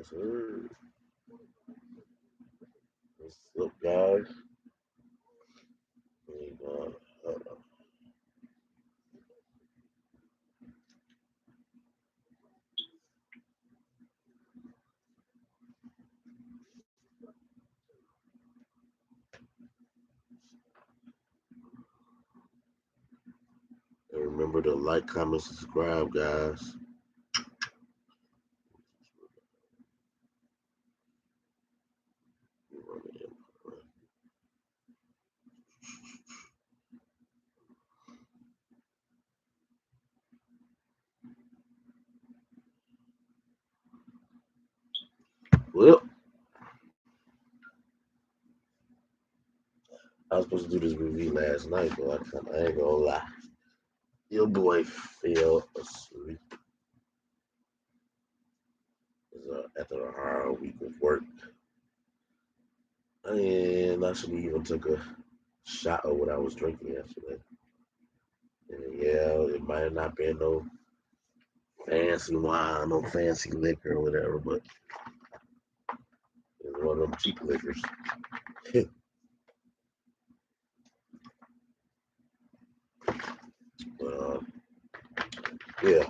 Yes, sir. What's up, guys? And, and remember to like, comment, subscribe, guys. Well, I was supposed to do this review last night, but I ain't gonna lie. Your boy fell asleep after a hard week of work. And I should have even took a shot of what I was drinking yesterday. And yeah, it might have not been no fancy wine, no fancy liquor or whatever, but it was one of them cheap liquors. But yeah,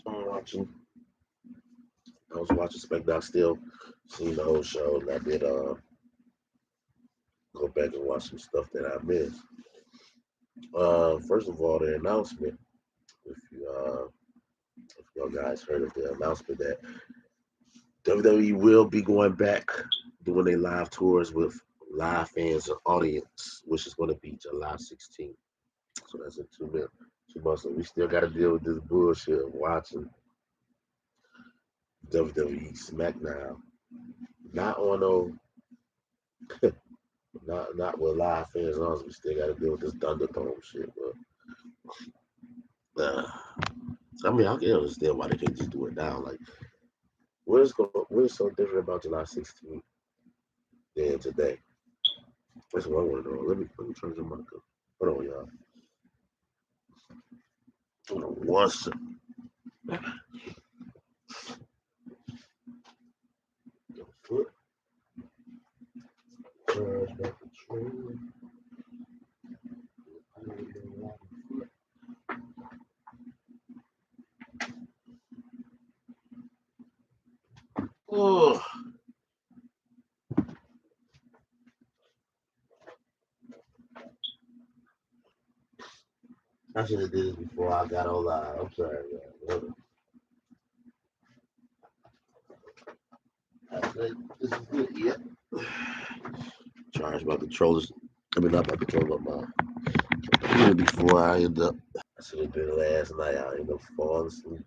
I'm watching. I was watching SmackDown still, seen the whole show, and I did go back and watch some stuff that I missed. First of all, the announcement. If you if y'all guys heard of the announcement that WWE will be going back doing their live tours with live fans and audience, which is going to be July 16th. So that's in 2 months. 2 months. So we still got to deal with this bullshit of watching WWE SmackDown. Not on no, not with live fans on. We still got to deal with this Thunderdome shit. But I mean, I can understand why they can't just do it now. Like, what is so different about July 16th than today? That's what I want to know. Let me turn your mic up. Hold on, y'all. Hold on one second. Foot. Charge back control. Oh, I should have did this before I got on live. I'm sorry, guys. This is good. Yep. Charge my controllers. I mean, not my controller, but my computer before I end up. I should have did it last night. I end up falling asleep.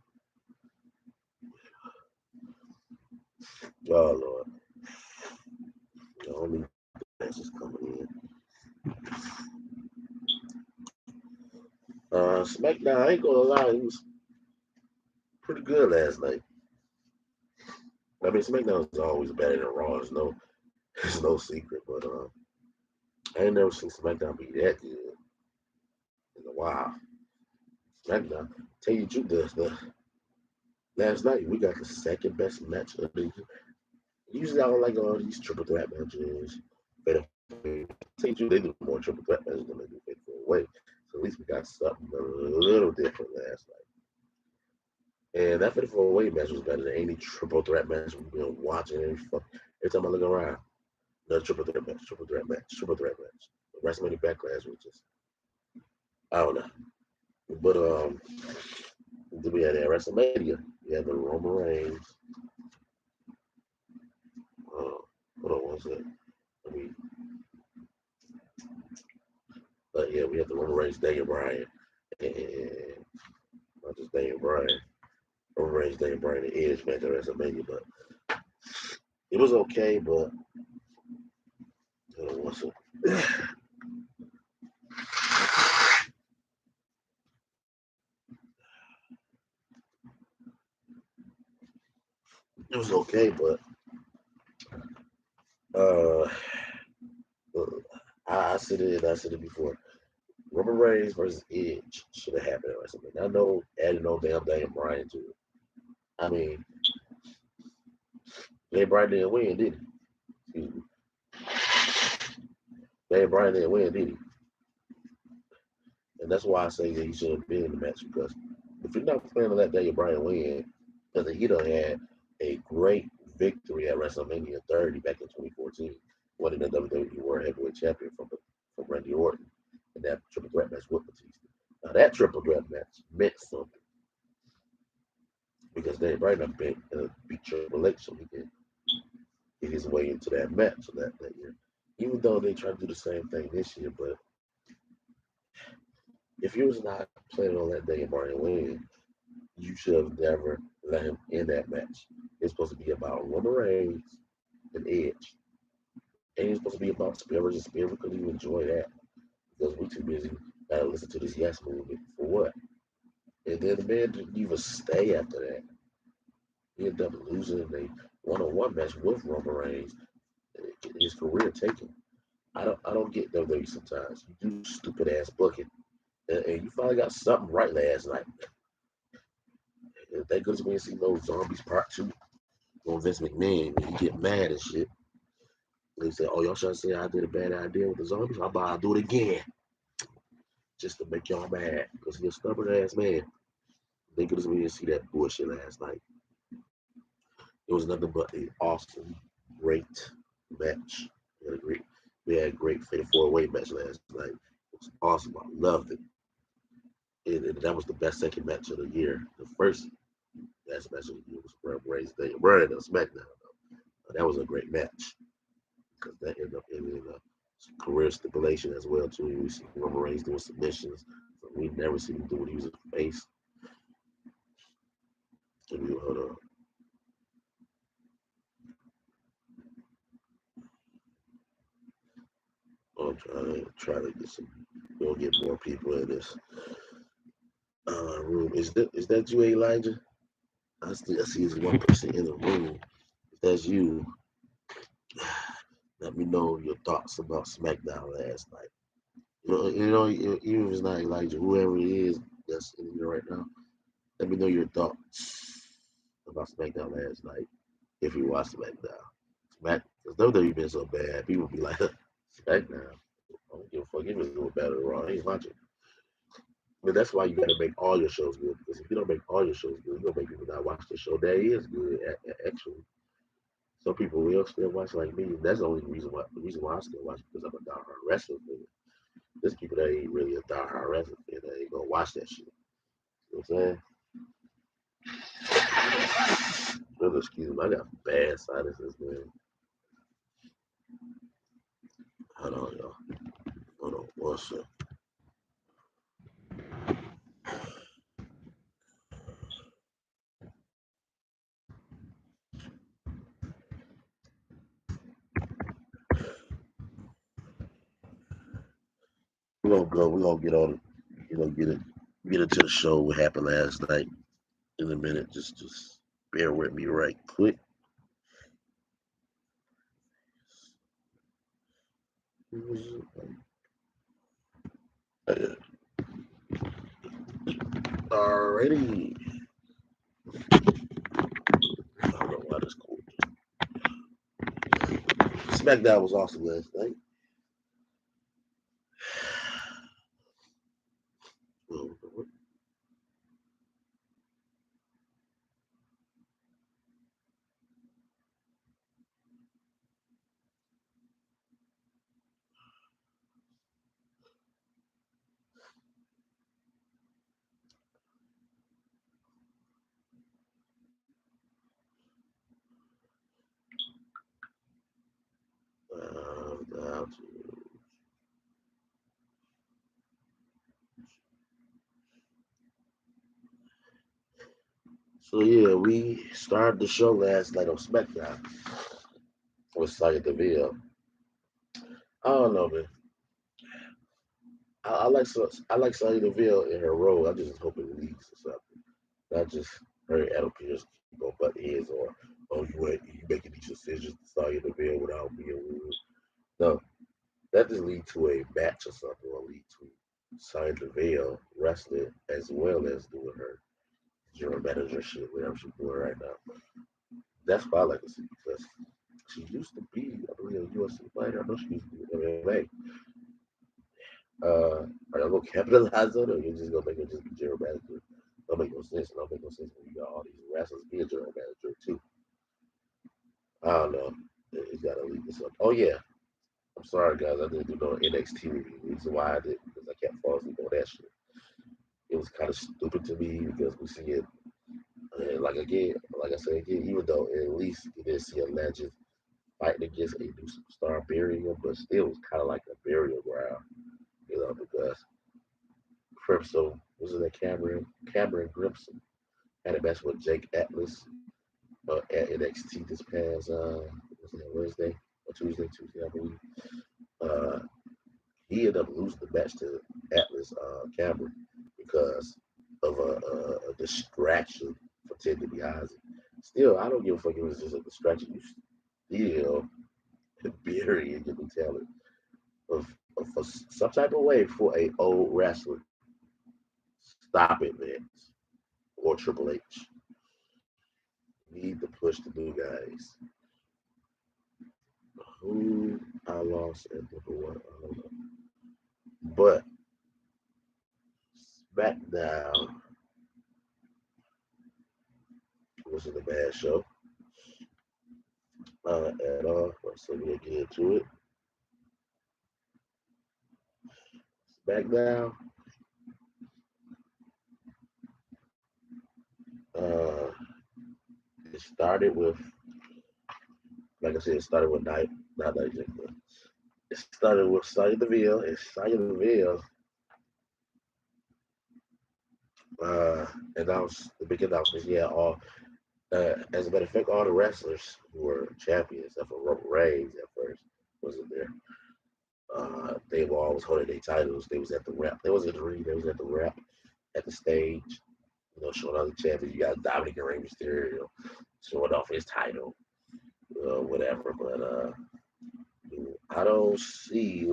Oh Lord, the only answers coming in. SmackDown, I ain't gonna lie, it was pretty good last night. I mean, SmackDown is always better than Raw. It's no secret. But I ain't never seen SmackDown be that good in a while. SmackDown, tell you the truth, the last night we got the second best match of the year. Usually I don't like all these triple threat matches. But tell you the truth, they do more triple threat matches than they do fatal away. So at least we got something a little different last night. And that fatal away match was better than any triple threat match we've been watching. Every time I look around, another triple threat match, triple threat match, triple threat match. The WrestleMania Backlash was just, I don't know. But then we had that WrestleMania. We had the Roman Reigns. Hold on one second. I mean, but yeah, we had the Roman Reigns, Daniel Bryan, and not just Daniel Bryan. Roman Reigns, Daniel Bryan, and Edge match at WrestleMania. But it was okay. But hold on one second. It was okay, but uh, I said it and I said it before. Roman Reigns versus Edge should have happened at WrestleMania. I know adding no damn Daniel Bryan to it. I mean, Jay Bryan didn't win, did he? Excuse me. Jay Bryan didn't win, did he? And that's why I say that he should have been in the match because if you're not planning to let Daniel Bryan win, because he done had a great victory at WrestleMania 30 back in 2014, winning the WWE World Heavyweight Champion from Randy Orton in that triple threat match with Batista. Now that triple threat match meant something because Daniel Bryan beat Triple H so he can get his way into that match that year. Even though they tried to do the same thing this year, but if you was not planning on letting Daniel Bryan win, you should have never let him in that match. It's supposed to be about Roman Reigns and Edge. And it's supposed to be about Spear versus Spear. We couldn't even enjoy that because we're too busy gotta listen to this yes movement for what? And then the man didn't even stay after that. He ended up losing a one-on-one match with Roman Reigns. His career taken. I don't get WWE sometimes. You do stupid ass booking. And you finally got something right last night. Thank goodness we didn't see no Zombies Part 2 on Vince McMahon. When he get mad and shit. They say, oh, y'all trying to say I did a bad idea with the zombies? How about I do it again? Just to make y'all mad. Because he's a stubborn ass man. Thank goodness we didn't see that bullshit last night. It was nothing but an awesome, great match. We had a great Fatal 4-Way match last night. It was awesome. I loved it. And that was the best second match of the year. The first best match of the year was Roman Reigns Daniel Bryan on SmackDown. That was a great match because that ended up in a career stipulation as well too. We see Roman Reigns doing submissions. So we never seen him do when he was a face. Hold on. I'm trying to get some. We'll get more people in this room. Is that you, Elijah? I see there's one person in the room. If that's you, let me know your thoughts about SmackDown last night. Even if it's not Elijah, whoever it is that's in here right now, let me know your thoughts about SmackDown last night. If you watched SmackDown, because WWE been so bad, people be like, SmackDown. I don't give a fuck if it's doing better or wrong. I ain't watching. But that's why you got to make all your shows good. Because if you don't make all your shows good, you're gonna make people not watch the show that is good. Actually, some people will still watch like me. That's the only reason why. The reason why I still watch because I'm a diehard wrestling fan. There's people that ain't really a diehard wrestling fan that ain't gonna watch that shit. You know what I'm saying? Oh, excuse me, I got bad sinuses, man. Hold on, y'all. Hold on, one second. We're gonna go. We're gonna get on. Get into the show. What happened last night in a minute. Just bear with me right quick. Alrighty. I don't know why this cool. SmackDown was awesome last night. So yeah, we started the show last night on SmackDown with Sonya Deville. I don't know, man. I like Sonya Deville in her role. I just hope it leads to something, not just her Adam Pearce keep on butt heads or you making these decisions to Sonya Deville without being rude. No, that just lead to a match or something, or lead to Sonya Deville wrestling as well as doing her general manager shit, whatever she's doing right now. That's why I like to see because she used to be, I believe, a UFC fighter. I know she used to be MMA. Are you gonna capitalize on it, or you just gonna make her just be general manager? Don't make no sense. Don't make no sense when you got all these wrestlers being general manager too. I don't know. You gotta leave this up. Oh yeah, I'm sorry guys. I didn't do no NXT review. The reason why I did because I kept falling asleep on that shit. It was kind of stupid to me because we see it, like again, like I said again, even though at least you didn't see a legend fighting against a new superstar burying him, but still it was kind of like a burial ground, because Crimson was in that Cameron Grimson had a match with Jake Atlas at NXT this past was that Wednesday or Tuesday I believe. Uh, he ended up losing the match to Atlas Cameron because of a distraction for Ted DiBiase. Still, I don't give a fuck if it was just a distraction. You still burying your new talent of some type of way for a old wrestler. Stop it, Vince or Triple H. Need to push the new guys. Who I lost at number one, I don't know. But SmackDown wasn't a bad show at all. So we'll get into it. SmackDown, uh, it started with, like I said, it started with not Night Jack, but it started with Sonya Deville, and Sonya Deville uh, announced the big announcement. Yeah, as a matter of fact, all the wrestlers who were champions, except for Roman Reigns at first, wasn't there. They were always holding their titles. They was at the rap. They was in the ring. They was at the rap at the stage. Showing all the champions. You got Dominic and Rey Mysterio showing off his title, whatever. But I don't see I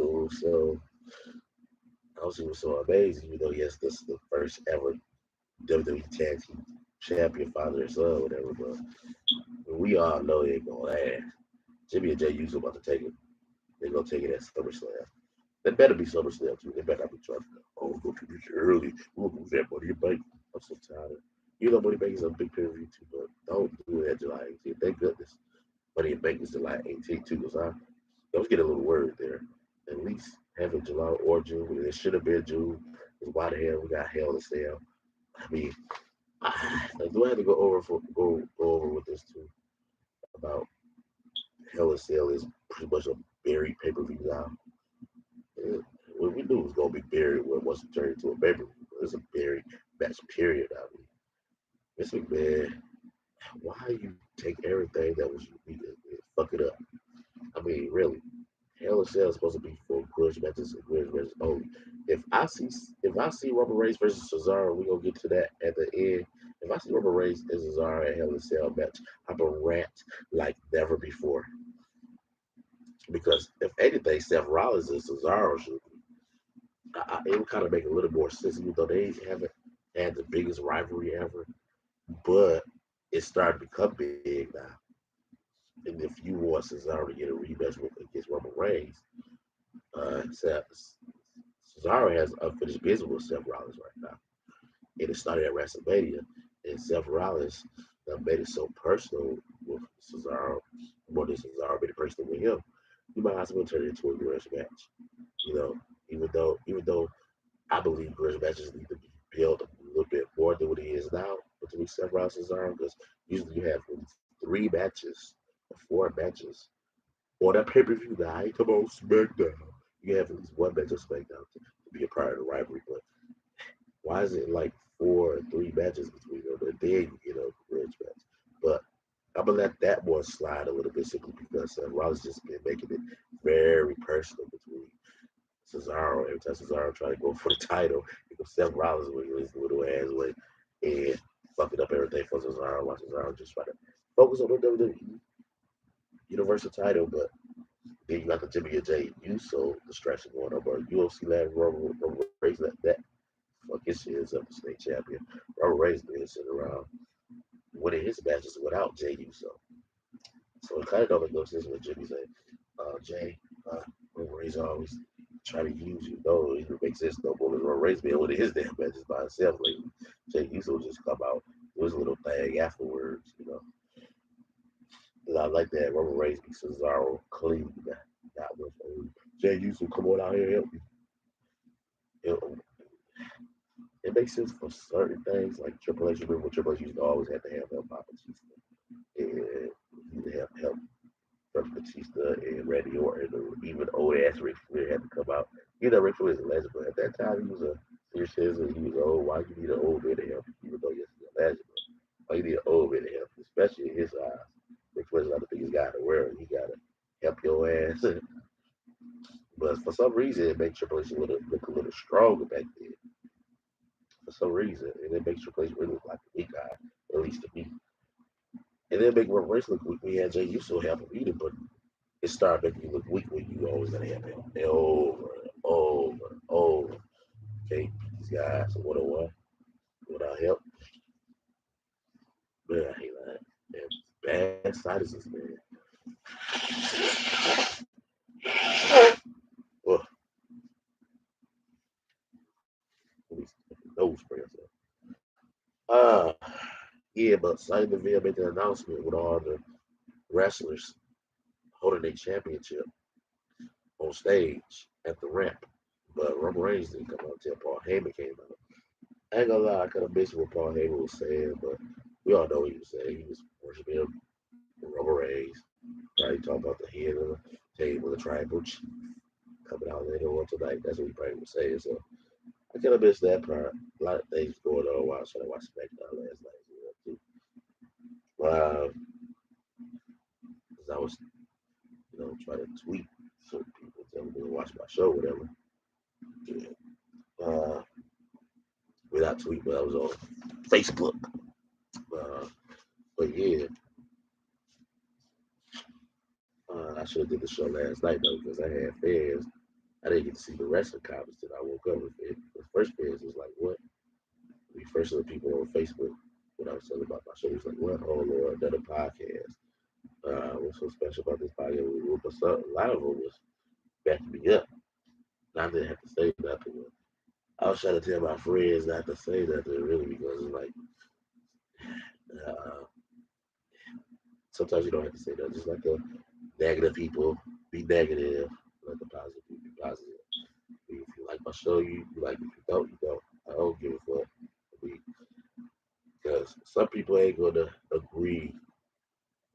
don't see what's so amazing. Yes, this is the first ever WWE Tag Team Champion, father and son, whatever. But we all know they ain't gonna last. Jimmy and Jay Uso about to take it. They're gonna take it at SummerSlam. They better be SummerSlam too. They better not be trying. Oh, we'll go to this early. We'll go to that Money in Bank. I'm so tired. Money in Bank is a big pay per view too, but don't do it at July 18th. Thank goodness. Money in Bank is July 18th too, because I was getting a little worried there. At least have it July or June. It should have been June. Because why the hell we got Hell in Cell? I mean, do I have to go over with this too about Hell in Cell is pretty much a buried pay per view now. Yeah, well, we knew it was gonna be buried when it wasn't turned into a pay per view. It's a buried match period. I mean, Miss McMahon, why you take everything that was unique and fuck it up? I mean, really, Hell in Cell is supposed to be for grudge matches and grudge matches only. If I see if I see Roman Reigns versus Cesaro, we gonna get to that at the end. If I see Roman Reigns and Cesaro at Hell in Cell match, I'm a rant like never before. Because if anything, Seth Rollins and Cesaro should it would kind of make a little more sense, even though they haven't had the biggest rivalry ever. But it's starting to become big now. And if you want Cesaro to get a rematch against Roman Reigns, Cesaro has unfinished business with Seth Rollins right now. And it started at WrestleMania. And Seth Rollins made it so personal with Cesaro, more than Cesaro made it personal with him. You might as well turn it into a grudge match. You know, even though I believe grudge matches need to be built a little bit more than what it is now between Seth Rollins and Cesaro, because usually you have three matches or four matches on that pay per view night. Come on, SmackDown. You have at least one match on SmackDown to be a part of the rivalry. But why is it like four or three matches between them? And then you get a grudge match. But I'm gonna let that one slide a little bit simply because Rollins just been making it very personal between Cesaro. Every time Cesaro try to go for the title, Seth Rollins with his little ass way and fucking up everything for Cesaro. While Cesaro just try to focus on the WWE Universal title, but then you got the Jimmy and Jay Uso distraction going on, but UFC land Roman Reigns that fucking his years up to state champion. Robert Reigns been sitting around winning his matches without Jey Uso. So it kind of don't make no sense when Jimmy say, Jay, Roman Reigns always try to use you. No, it makes sense no more. Roman Reigns being winning his damn matches by himself. Like Jey Uso just come out do his little thing afterwards, you know. And I like that Roman Reigns beat Cesaro clean, not with Jey Uso come on out here and help me. It, it makes sense for certain things, like Triple H. Remember when Triple H used to always have to have help Papa Batista. And he used to have help from Batista and Randy Orton, or even old ass Ric Flair had to come out. You know, Ric Flair is a legend, but at that time he was a serious citizen. He was old. Why you need an old man to help you, even though you're still a legend? Why you need an old man to help you, especially in his eyes? Ric Flair's not the biggest guy in the world. He gotta help your ass. But for some reason, it makes Triple H look a little stronger back then. For some reason, and it makes Triple H really look like a big guy, at least to me. And then make Roman Reigns look weak. We had Jay Uso help him either, but it started making you look weak when you always gotta have him over and over and over. Can't beat these guys one on one without help. Man, I hate that. And bad sinuses, man. Well, let me nose spray or something. Uh, yeah, but Simon Deville made the announcement with all the wrestlers holding their championship on stage at the ramp. But Roman Reigns didn't come out until Paul Heyman came out. I ain't gonna lie, I could have missed what Paul Heyman was saying, but we all know what he was saying. He was worshiping Roman Reigns. Probably talking about the head of the table, the tribal chief coming out later on tonight. That's what he probably was saying. So I could have missed that part. A lot of things going on while I was trying to watch SmackDown last night. Because I was, trying to tweet certain people, telling me to watch my show, whatever. Yeah. Uh, without tweet, but I was on Facebook. Uh, but yeah, I should have did the show last night though because I had fans. I didn't get to see the rest of the comments that I woke up with. It. The first fans was like, "What?" The first of the people on Facebook when I was telling about my show was like, "What? Oh Lord, another podcast." What's so special about this podcast? But a lot of them was backing me up. And I didn't have to say nothing. I was trying to tell my friends not to say nothing really because it's like uh, sometimes you don't have to say nothing. Just like the negative people, be negative. Let the positive people be positive. If you like my show, you like. If you don't, you don't. I don't give a fuck. Because some people ain't gonna agree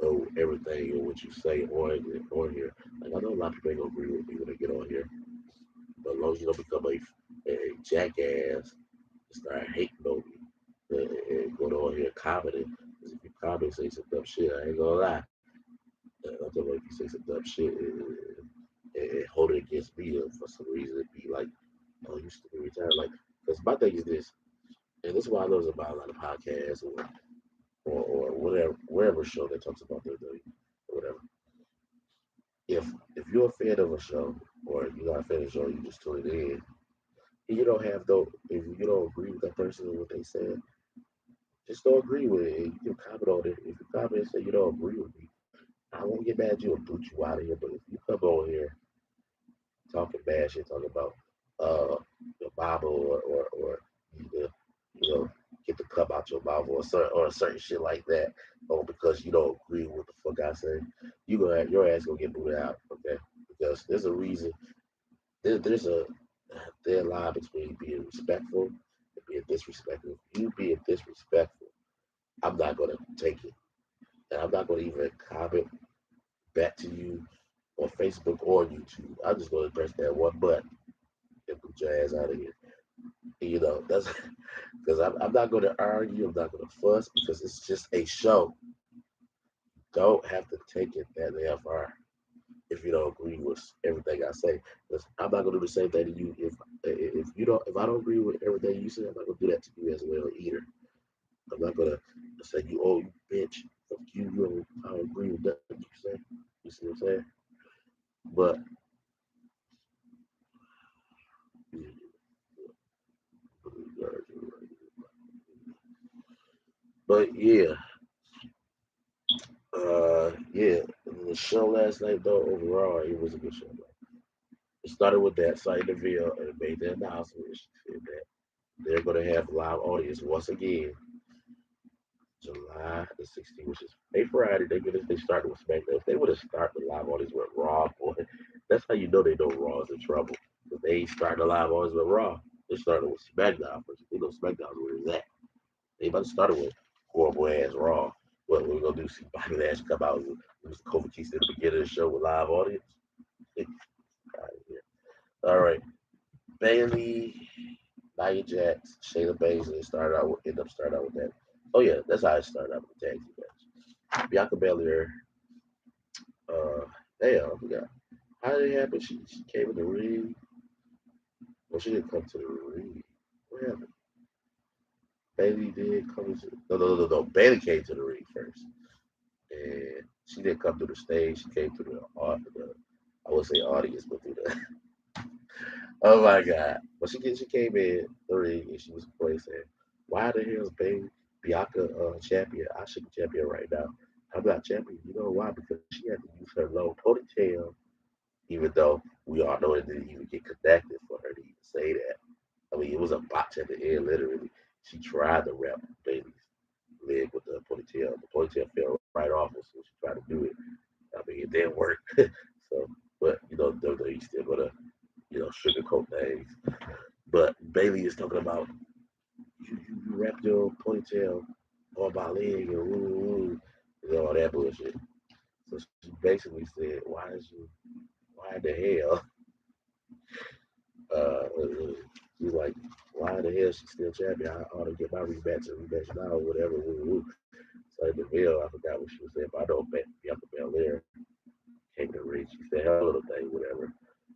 on everything or what you say on here. Like I know a lot of people ain't gonna agree with me when they get on here. But as long as you don't become a jackass and start hating on me and going on here commenting, because if you comment and say some dumb shit, I ain't gonna lie. I'm talking about if you say some dumb shit and hold it against me for some reason, it'd be like, oh, you stupid retarded. Like, because my thing is this, and this is why I know about a lot of podcasts or whatever, wherever show that talks about their day or whatever. If you're a fan of a show or you're not a fan of a show, you just tune it in. And you don't have though, if you don't agree with that person and what they said, just don't agree with it. And you can comment on it. If you comment and say you don't agree with me, I won't get mad at you and boot you out of here. But if you come on here talking bad shit, talking about the Bible or you, you know get the cup out your mouth or certain shit like that, or because you don't agree with what the fuck I say, your ass gonna get booted out, okay? Because there's a reason. There's a thin line between being respectful and being disrespectful. If you being disrespectful, I'm not gonna take it, and I'm not gonna even comment back to you on Facebook or YouTube. I'm just gonna press that one button and put your ass out of here. That's because I'm not going to argue. I'm not going to fuss because it's just a show. Don't have to take it that far if you don't agree with everything I say. Because I'm not going to do the same thing to you if I don't agree with everything you say. I'm not going to do that to you as well either. I'm not going to say you bitch. Fuck you. I don't agree with that. You say. You see what I'm saying? But But yeah. The show last night though, overall, it was a good show. It started with that Sight Deville and made the announcement. She said that they're going to have live audience once again, July the 16th, which is a Friday. They started with SmackDown. If they would have started the live audience with Raw, boy, that's how you know they know Raw is in trouble. If they ain't starting the live audience with Raw, they started with SmackDown first. You know SmackDown's where it's at. They about to start it with horrible ass Raw. What we're gonna do? See Bobby Lash come out and use the Kofi Kingston at the beginning of the show with live audience. All right, Bailey, Nia Jax, Shayna Baszler end up starting out with that. Oh yeah, that's how it started out with the tag team match. Bianca Belair, uh, damn, I forgot. How did it happen? She came in the ring. Well, she didn't come to the ring. What happened? Bailey did come to no. Bailey came to the ring first, and she didn't come to the stage. She came to the I would say audience, but through the oh my god! But she came in the ring and she was saying, "Why the hell is Bailey Bianca champion? I should be champion right now. I'm not champion. You know why? Because she had to use her long ponytail, even though we all know it didn't even get connected for her to even say that. I mean, it was a botch at the end, literally. She tried to wrap Bailey's leg with the ponytail. The ponytail fell right off as soon as she tried to do it. I mean, it didn't work. So, but WWE still gonna sugarcoat things. But Bailey is talking about you wrap your ponytail on my leg and all that bullshit. So she basically said, why the hell? Uh, she's like, why the hell she still champion? I ought to get my rematch now, whatever. So in the veil, I forgot what she was saying, but I know Bianca Belair came to reach. She said, hell of a thing, whatever.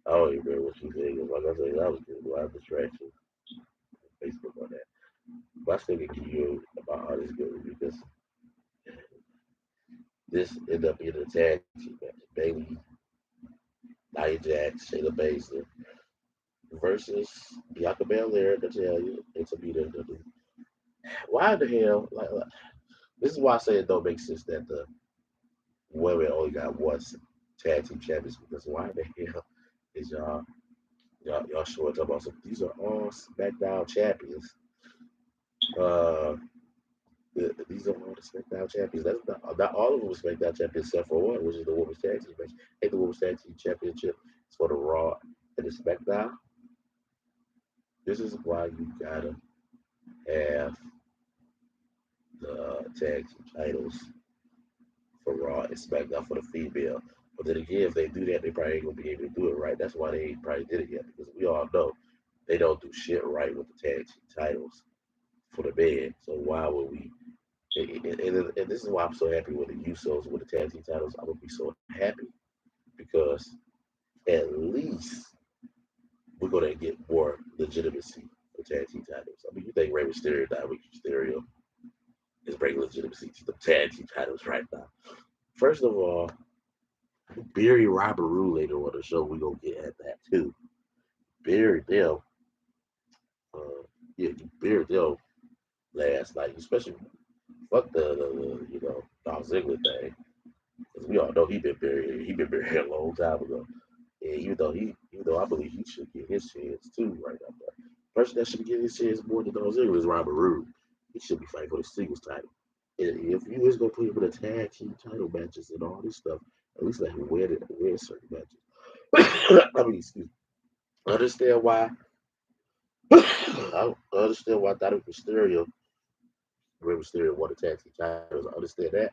I don't even remember what she said. Like I said, that was good. A lot of distractions. Facebook on that. But I still can give you about all this good because this ended up being a tag team match. Bailey, Nia Jax, Shayna Baszler versus Bianca Belair, Natalia, and Tamina. Why the hell? This is why I say it don't make sense that the women only got one tag team champions because why the hell is y'all showing talking about some? These are all SmackDown champions. Uh, these are all the SmackDown champions. That's not all of them were SmackDown champions except for one, which is the Women's Tag Team match. Ain't the Women's Tag Team Championship is for the Raw and the SmackDown. This is why you gotta have the tag team titles for Raw and SmackDown for the female. But then again, if they do that, they probably ain't gonna be able to do it right. That's why they ain't probably did it yet because we all know they don't do shit right with the tag team titles for the men. So why would we? And this is why I'm so happy with the Usos with the tag team titles. I'm gonna be so happy because at least we're gonna get more legitimacy for tag team titles. I mean, you think Rey Mysterio, Dominic Mysterio is bringing legitimacy to the tag team titles right now? First of all, Barry Robert Roode later on the show, we gonna get at that too. Barry them, uh, yeah, you buried them last night, especially fuck the Dolph Ziggler thing. Because we all know he been buried. He been buried a long time ago. And even though I believe he should get his chance too right now. But the person that should get his chance more than Dolph Ziggler is Robert Roode. He should be fighting for the singles title. And if you is gonna put him in a tag team title matches and all this stuff, at least let him win certain matches. I mean, excuse me. I understand why. I understand why Dominic Mysterio, Rey Mysterio won the tag team titles. I understand that,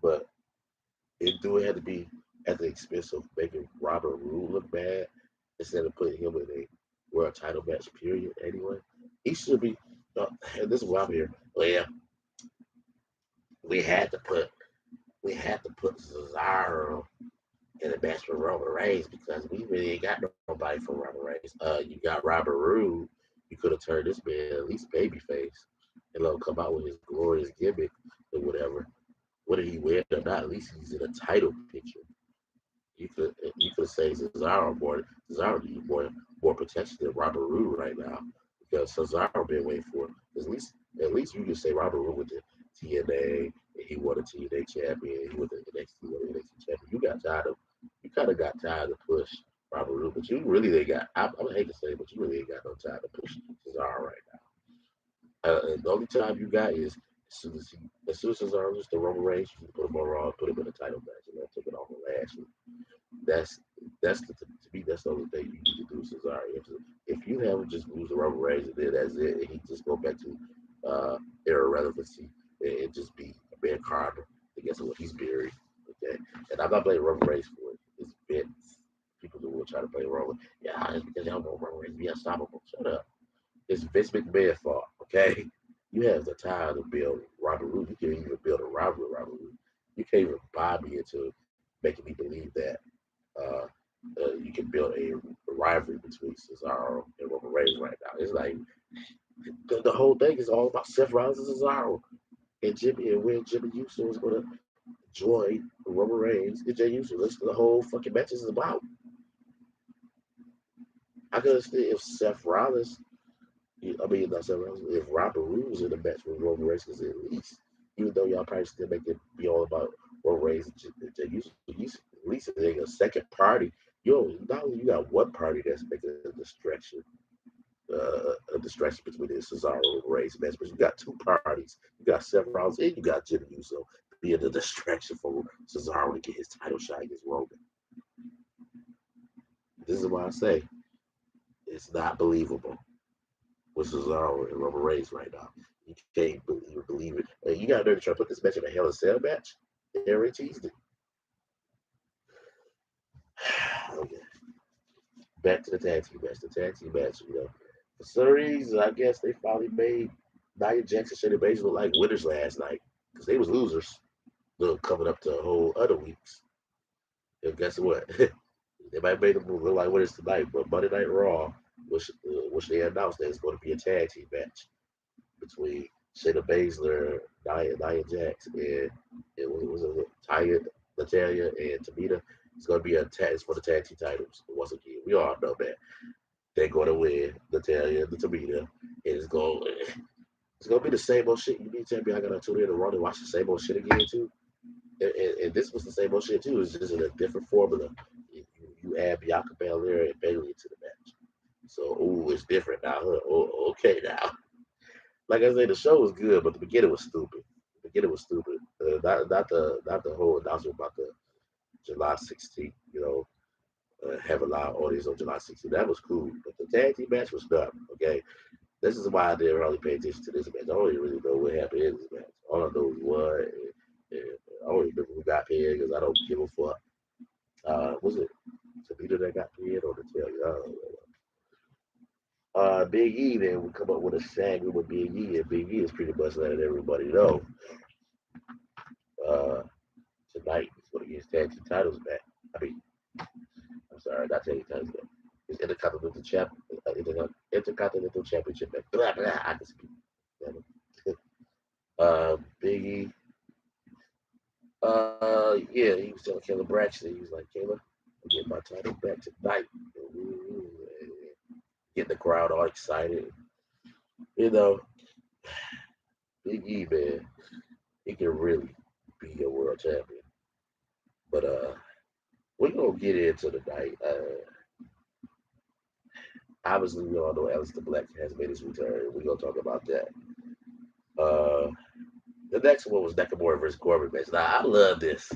but it do have to be at the expense of making Robert Roode look bad instead of putting him in a world title match. Period. Anyway, he should be. And this is why I'm here. Well, yeah, we had to put Cesaro in a match with Roman Reigns because we really ain't got nobody for Roman Reigns. You got Robert Roode. You could have turned this man at least babyface and let him come out with his glorious gimmick or whatever. Whether he win or not, at least he's in a title picture. You could say Cesaro needs more protection than Robert Roode right now because Cesaro been waiting for it. At least At least you can say Robert Roode with the TNA, and he won a TNA champion. He was the NXT, won the NXT champion. You kind of got tired of push Robert Roode, but you really ain't got. I hate to say it, but you really ain't got no time to push Cesaro right now. And the only time you got is as soon as Cesaro just the Roman Reigns, you can put him on Raw, put him in a title match, and then take it off on Lashley. That's to me that's the only thing you need to do, Cesaro. If you have him just lose the Roman Reigns and then that's it, and he just go back to irrelevancy and just be a man Carter, I guess what he's buried. Okay, and I'm not blaming Roman Reigns for it. It's Vince. People who will try to play Roman. Yeah, it's because y'all want Roman Reigns to be unstoppable. Shut up. It's Vince McMahon's fault. Okay, you have the time to build Robert Roode. You can't even build a rivalry with Robert Roode. You can't even buy me into making me believe that uh, you can build a rivalry between Cesaro and Roman Reigns right now. It's like the whole thing is all about Seth Rollins and Cesaro and Jimmy and when Jimmy Uso is going to join Roman Reigns and Jey Uso. That's what the whole fucking match is about. I could understand if Seth Rollins, I mean not Seth Rollins, if Robert Roode was in the match with Roman Reigns, because at least even though y'all probably still make it be all about Roman Reigns and Jey Uso, at least it's a second party. Not only you got one party that's making a distraction between the Cesaro and Reigns match, but you got two parties. You got Seth Rollins and you got Jimmy Uso being the distraction for Cesaro to get his title shot against Roman. This is why I say it's not believable with Cesaro and Roman Reigns right now. You can't believe it. And you got to try to put this match in a Hell in a Cell match. They already teased it. Okay. Back to the tag team match. The tag team match, for some reason, I guess they finally made Nia Jax and Shayna Baszler look like winners last night because they was losers. Coming up to a whole other weeks. And guess what? They might make them look like winners tonight, but Monday Night Raw, which they announced that it's going to be a tag team match between Shayna Baszler, Nia Jax, and it was Taya, Natalia, and Tamina. It's going to be it's for the tag team titles. Once again, we all know that they're going to win Natalia and the Tamina. And it's gonna be the same old shit. You mean tell me I gotta tune in to Raw and watch the same old shit again too? And this was the same old shit too. It's just in a different formula. You add Bianca Belair and Bayley into the match. So, it's different now. Huh? Oh, okay now. Like I said, the show was good, but the beginning was stupid. The beginning was stupid. Not the whole announcement about the July 16th. Have a live audience on July 16th. That was cool, but the tag team match was dumb. Okay, this is why I didn't really pay attention to this match. I don't even really know what happened in this match. All I know is what, and I don't even remember who got paid because I don't give a fuck. Was it Sabita that got paid or the tail? I don't know. Big E then would come up with a segment with Big E, and Big E is pretty much letting everybody know uh, tonight he's going to get his tag team titles back. I mean, I'm sorry, not tag team titles back. His Intercontinental Championship back. Blah, blah, I can speak. Big E. Yeah, he was telling Kayla Braxton, he was like, Kayla, I'm getting my title back tonight. Getting the crowd all excited. You know, Big E, man, he can really be a world champion. But we're gonna get into the night. Obviously, we all know Aleister Black has made his return. We're gonna talk about that. Uh, the next one was Nakamura versus Corbin match. Now, I love this.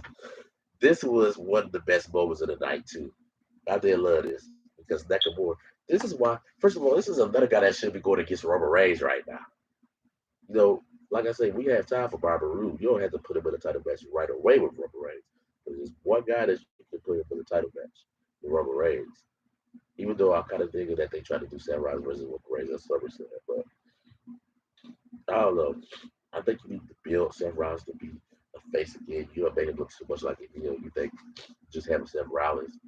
This was one of the best moments of the night too. I did love this because Nakamura. This is why. First of all, this is another guy that should be going against Roman Reigns right now. You know, like I say, we have time for Barbara Roode. You don't have to put him in a title match right away with Roman Reigns. There's one guy that you can put him in a title match with Roman Reigns. Even though I'm kind of thinking that they try to do Seth Rollins versus Roman Reigns at SummerSlam, but I don't know. I think you need to build Seth Rollins to be a face again. You don't make him look too much like a heel. You think just having Seth Rollins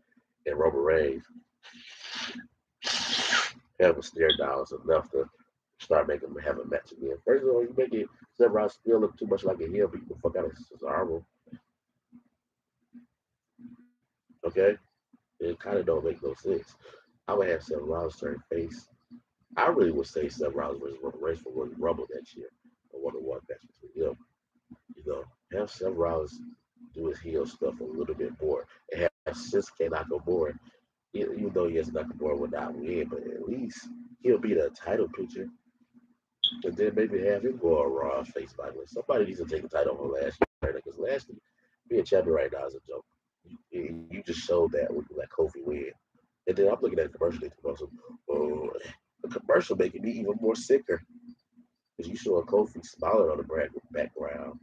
and Roman Reigns have a stare down is enough to start making them have a match again. First of all, you make it Seth Rollins still look too much like a heel, beat the fuck out of Cesaro. Okay? It kind of don't make no sense. I would have Seth Rollins turn face. I really would say Seth Rollins versus Roman Reigns for Royal Rumble next year. one-on-one match between them. You know, have Seth Rollins do his heel stuff a little bit more, and have Shinsuke Nakamura. Even though yes, Nakamura will not win, but at least he'll be the title picture, and then maybe have him go on Raw face Michael. Somebody needs to take the title on Lashley because Lashley being champion right now is a joke. You just showed that when you let Kofi win. And then I'm looking at the commercial. Oh, the commercial making me even more sicker because you show a Kofi smiling on the background,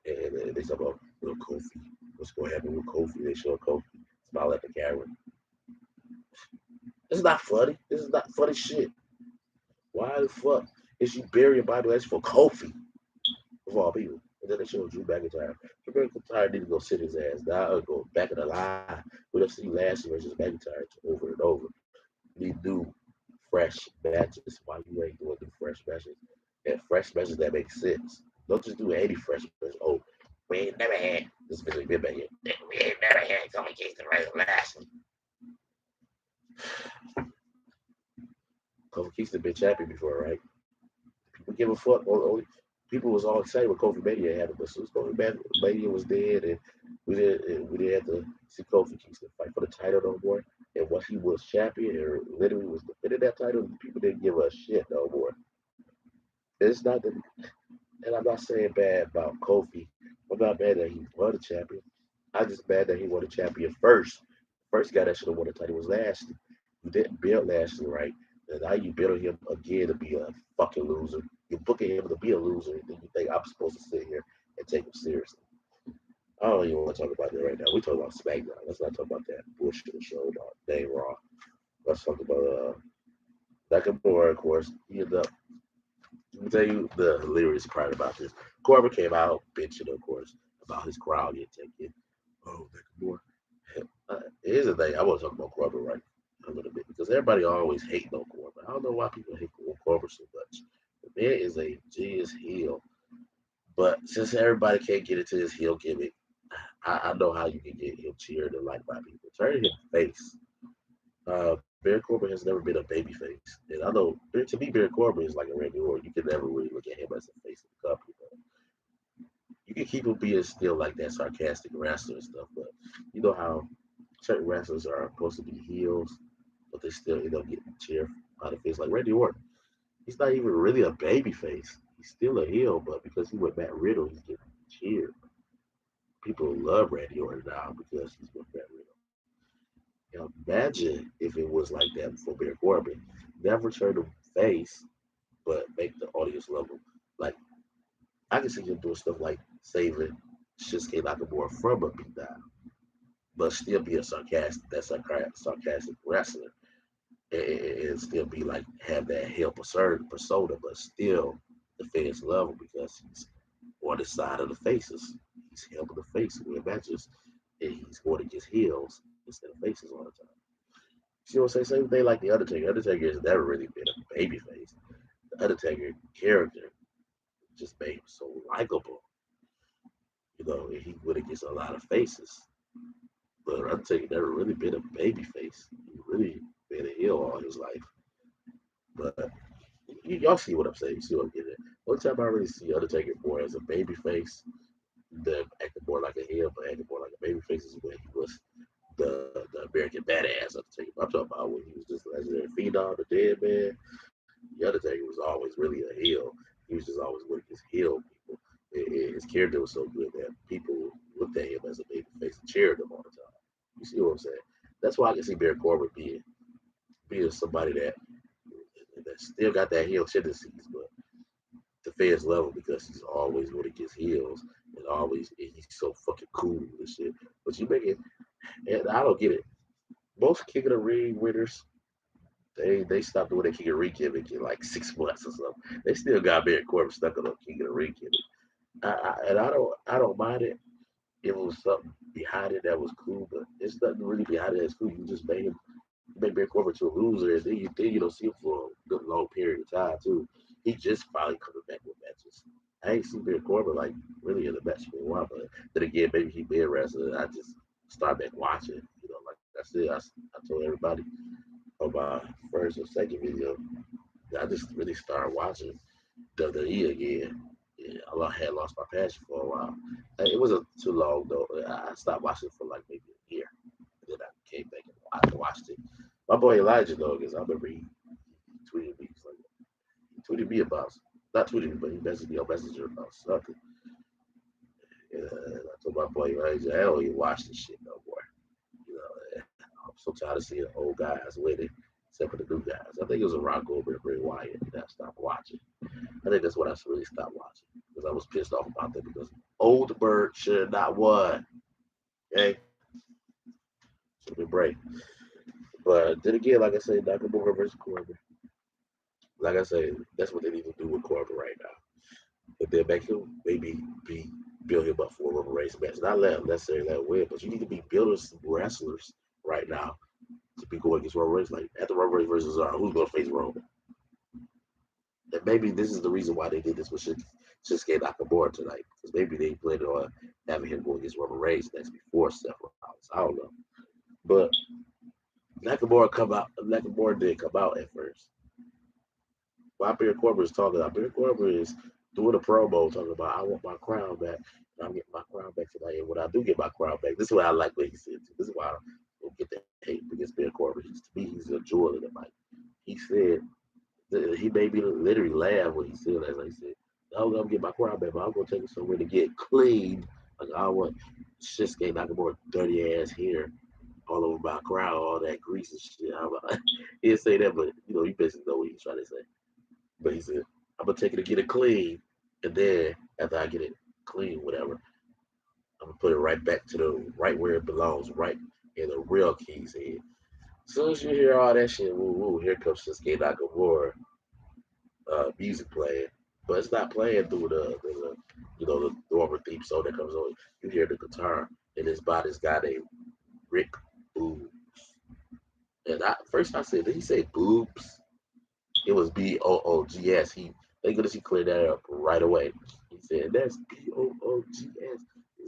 and they talk about Kofi. What's going to happen with Kofi? They show Kofi smile at the camera. This is not funny. This is not funny shit. Why the fuck is you burying Bobby Lashley for Kofi of all people? And then they show Drew McIntyre. Drew McIntyre need to go sit his ass down or go back in the line. We don't see Lashley versus McIntyre over and over. We do fresh matches. Why you ain't doing new fresh matches? And fresh matches that make sense. Don't just do any fresh matches. Oh, we ain't never had this bitch been back here. We ain't never had Kofi Kingston versus Lashley. Kofi Kingston been champion before, right? People give a fuck. Only people was all excited when Kofi Mania happened, but as soon as Kofi Mania was dead, and we didn't have to see Kofi Kingston fight for the title no more. And once he was champion, or literally was defending that title, people didn't give a shit no more. It's not that, and I'm not saying bad about Kofi. I'm not mad that he won the champion. I'm just mad that he won the champion first. First guy that should have won the title was Lashley. You didn't build Lashley right. And now you building him again to be a fucking loser. You're booking him to be a loser, and then you think I'm supposed to sit here and take him seriously. I don't even want to talk about that right now. We talk about SmackDown. Let's not talk about that bullshit show about Dave Raw. Let's talk about Nakamura, of course. He ended up. Let me tell you the hilarious part about this. Corbin came out bitching, of course, about his crowd getting taken. Oh, Nakamura. Here's the thing. I want to talk about Corbin right a little bit because everybody always hate on Corbin. I don't know why people hate Corbin so much. The man is a genius heel, but since everybody can't get into his heel gimmick, I know how you can get him cheered and liked by people. Turn him face. Baron Corbin has never been a baby face, and I know to me Baron Corbin is like a Randy Orton. You can never really look at him as a face of the company. But you can keep him being still like that sarcastic wrestler and stuff, but you know how certain wrestlers are supposed to be heels, but they still end up getting cheered by the face like Randy Orton. He's not even really a baby face. He's still a heel, but because he went Matt Riddle, he's getting cheered. People love Randy Orton now because he's with Matt Riddle. Now imagine if it was like that for Baron Corbin. Never turn him face, but make the audience love him. Like I can see him doing stuff like saving Shinsuke Nakamura from a beatdown, but still be a sarcastic wrestler, and still be like have that heel persona, but still the fans love him because he's on the side of the faces. He's helping the face win matches, and he's going against heels instead of faces all the time. See what I'm saying? Same thing like the Undertaker. Undertaker has never really been a baby face. The Undertaker character just made him so likable. You know, and he went against a lot of faces. But Undertaker never really been a baby face. He really been a heel all his life. But y'all see what I'm saying. You see what I'm getting at. One time I really see Undertaker more as a baby face than acting more like a heel, but acting more like a baby face is when he was the American badass Undertaker. I'm talking about when he was just legendary phenom, the dead man. The Undertaker was always really a heel. He was just always with his heel people. His character was so good that people looked at him as a baby face and cheered him all the time. You see what I'm saying? That's why I can see Baron Corbin being somebody that still got that heel tendencies, but the fans love him because he's always going against heels and he's so fucking cool and shit. But you make it, and I don't get it. Most King of the Ring winners, they stopped doing their King of the Ring gimmick in like 6 months or something. They still got Baron Corbin stuck on the King of the Ring gimmick. And I don't mind it if it was something behind it that was cool, but there's nothing really behind it that's cool. You just made Baron Corbin to a loser, and then you don't see him for a good long period of time too. He just finally coming back with matches. I ain't seen Baron Corbin like really in the match for a while, but then again, maybe he been wrestling. I just started back watching. You know, like I said, I told everybody on my first or second video, I just really started watching WWE again. Yeah, had lost my passion for a while. It wasn't too long though. I stopped watching for like maybe a year. And then I came back and I watched it. My boy Elijah though, because I remember he tweeted me. He's like, he tweeted me about, not tweeted me, but he messaged me on Messenger about something. And I told my boy Elijah, I don't even watch this shit no more. You know, I'm so tired of seeing old guys winning, except for the new guys. I think it was a Rock Goldberg, Bray Wyatt that I stopped watching. I think that's what I really stopped watching because I was pissed off about that because Oldberg should have not won. Okay, should have been Bray. But then again, like I said, Nakamura versus Corbin. Like I said, that's what they need to do with Corbin right now. If they make him maybe be build him up for a rubber race match, not let him necessarily let him win, but you need to be building some wrestlers right now to be going against rubber race. Like at the rubber race versus who's going to face Roman? And maybe this is the reason why they did this with Shinsuke Nakamura tonight, because maybe they planned on having him go against Roman Reigns next before Seth Rollins. I don't know, but Nakamura did come out at first. While Baron Corbin is talking, Baron Corbin is doing a promo talking about I want my crown back, and I'm getting my crown back tonight. And when I do get my crown back, this is what I like what he said. This is why I don't get the hate against Baron Corbin. To me, he's a jewel in the mic. He said he made me literally laugh when he said that. Like I said, I'm gonna get my crown back, but I'm gonna take it somewhere to get clean. Like I want Shinsuke Nakamura dirty ass hair all over my crown, all that grease and shit. He didn't say that, but you basically know what he's trying to say. But he said, I'm gonna take it to get it clean, and then after I get it clean, whatever, I'm gonna put it right back to the right where it belongs, right in the real key's head. As soon as you hear all that shit, woo woo, here comes Shinsuke Nakamura music playing, but it's not playing through the normal theme song that comes on. You hear the guitar, and his body's got a Rick Boom. And first I said, did he say boobs? It was Boogs. Thank goodness he cleared that up right away. He said, that's Boogs.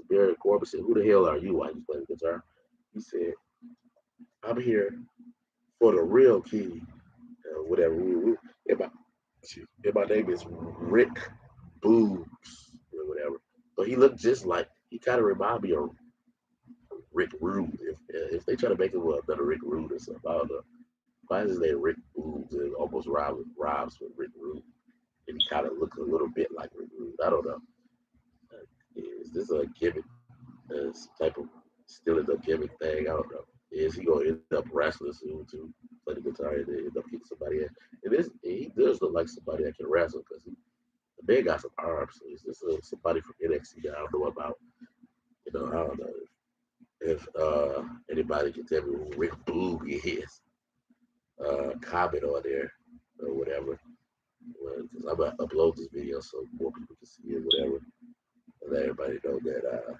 Barry Corbin said, who the hell are you? Why you playing the guitar? He said, I'm here for the real key. Whatever. And my name is Rick Boobs or whatever. But he looked just like, he kind of reminded me of Rick Rude. If they try to make him another Rick Rude or something, I don't know. Why is his name Rick Boobs? It almost rhymes with Rick Rude. And he kind of looks a little bit like Rick Rude. I don't know. Is this a gimmick? Some type of still is a gimmick thing? I don't know. Is he gonna end up wrestling soon to play the guitar and then end up kicking somebody in? He does look like somebody that can wrestle because the man got some arms. So is this somebody from NXT that I don't know about? I don't know if anybody can tell me who Rick Boog is. Comment on there or whatever. Because I'm gonna upload this video so more people can see it, whatever, and let everybody know that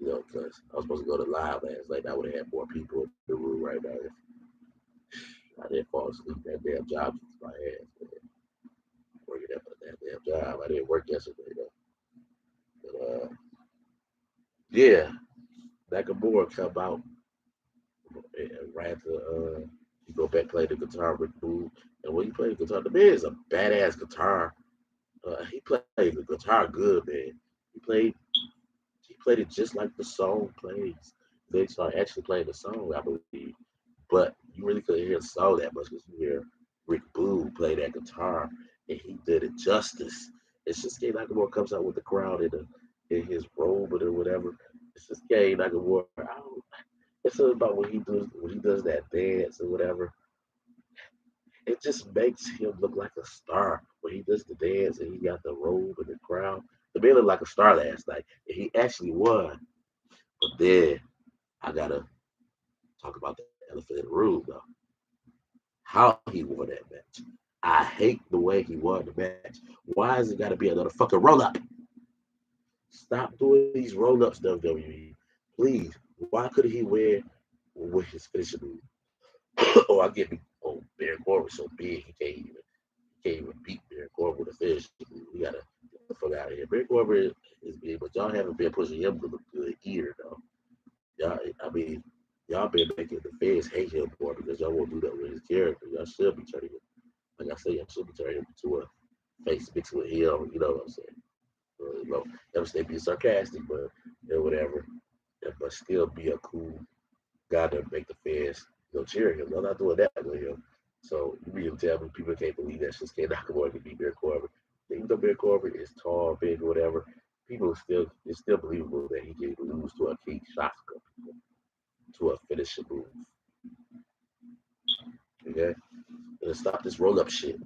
because I was supposed to go to live last night. I would have had more people in the room right now if I didn't fall asleep. That damn job kicks my ass, man. Working that damn job. I didn't work yesterday though. But yeah, Nakamura come out and right after you go back play the guitar with Boo. And when you play the guitar, the man is a badass guitar. He played the guitar good, man. He played he played it just like the song plays. They started actually playing the song, I believe. But you really couldn't hear the song that much because you hear Rick Boone play that guitar, and he did it justice. It's just Kane Nakamura comes out with the crowd in his robe or whatever. It's just Kane Nakamura. It's something about when he does that dance or whatever. It just makes him look like a star when he does the dance and he got the robe and the crowd. The man looked like a star last night, and he actually won. But then I gotta talk about the elephant in the room, though. How he won that match. I hate the way he won the match. Why has it got to be another fucking roll up? Stop doing these roll ups, WWE. Please. Why couldn't he win with his finishing move? Oh, I get me. Oh, Baron Corbin's so big he can't even beat Baron Corbin with a finish. We gotta get the fuck out of here. Baron Corbin is big, but y'all haven't been pushing him to look good either, though. Y'all been making the fans hate him more because y'all won't do that with his character. Y'all should be turning him, like I say, y'all should be turning him into a face mixed with him. You know what I'm saying? You know, never say be sarcastic, but whatever. But still be a cool guy to make the fans cheer him. I'm not doing that with him. So you mean to tell me people can't believe that Shinsuke Nakamura can beat Baron Corbin? Even though Baron Corbin is tall, big, whatever, people still it's still believable that he can lose to a King Shotgun, to a finishing move. Okay? And stop this roll up shit.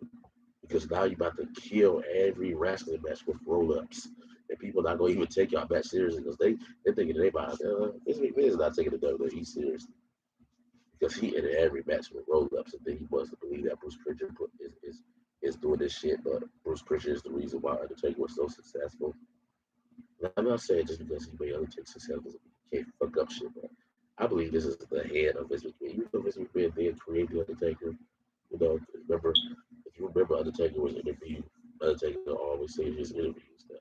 Because now you're about to kill every wrestling match with roll ups. And people not gonna even take y'all match seriously because they're thinking they about Vince McMahon is not taking the WWE seriously. Because he ended every match with roll ups and then he wants to believe that Bruce Pritchard is doing this shit, but Bruce Pritchard is the reason why Undertaker was so successful. And I'm not saying just because he made Undertaker successful, he can't fuck up shit, but I believe this is the head of Vince McMahon. Even though Vince McMahon did create the Undertaker, remember if you remember Undertaker was interviewed, Undertaker always said in his interviews that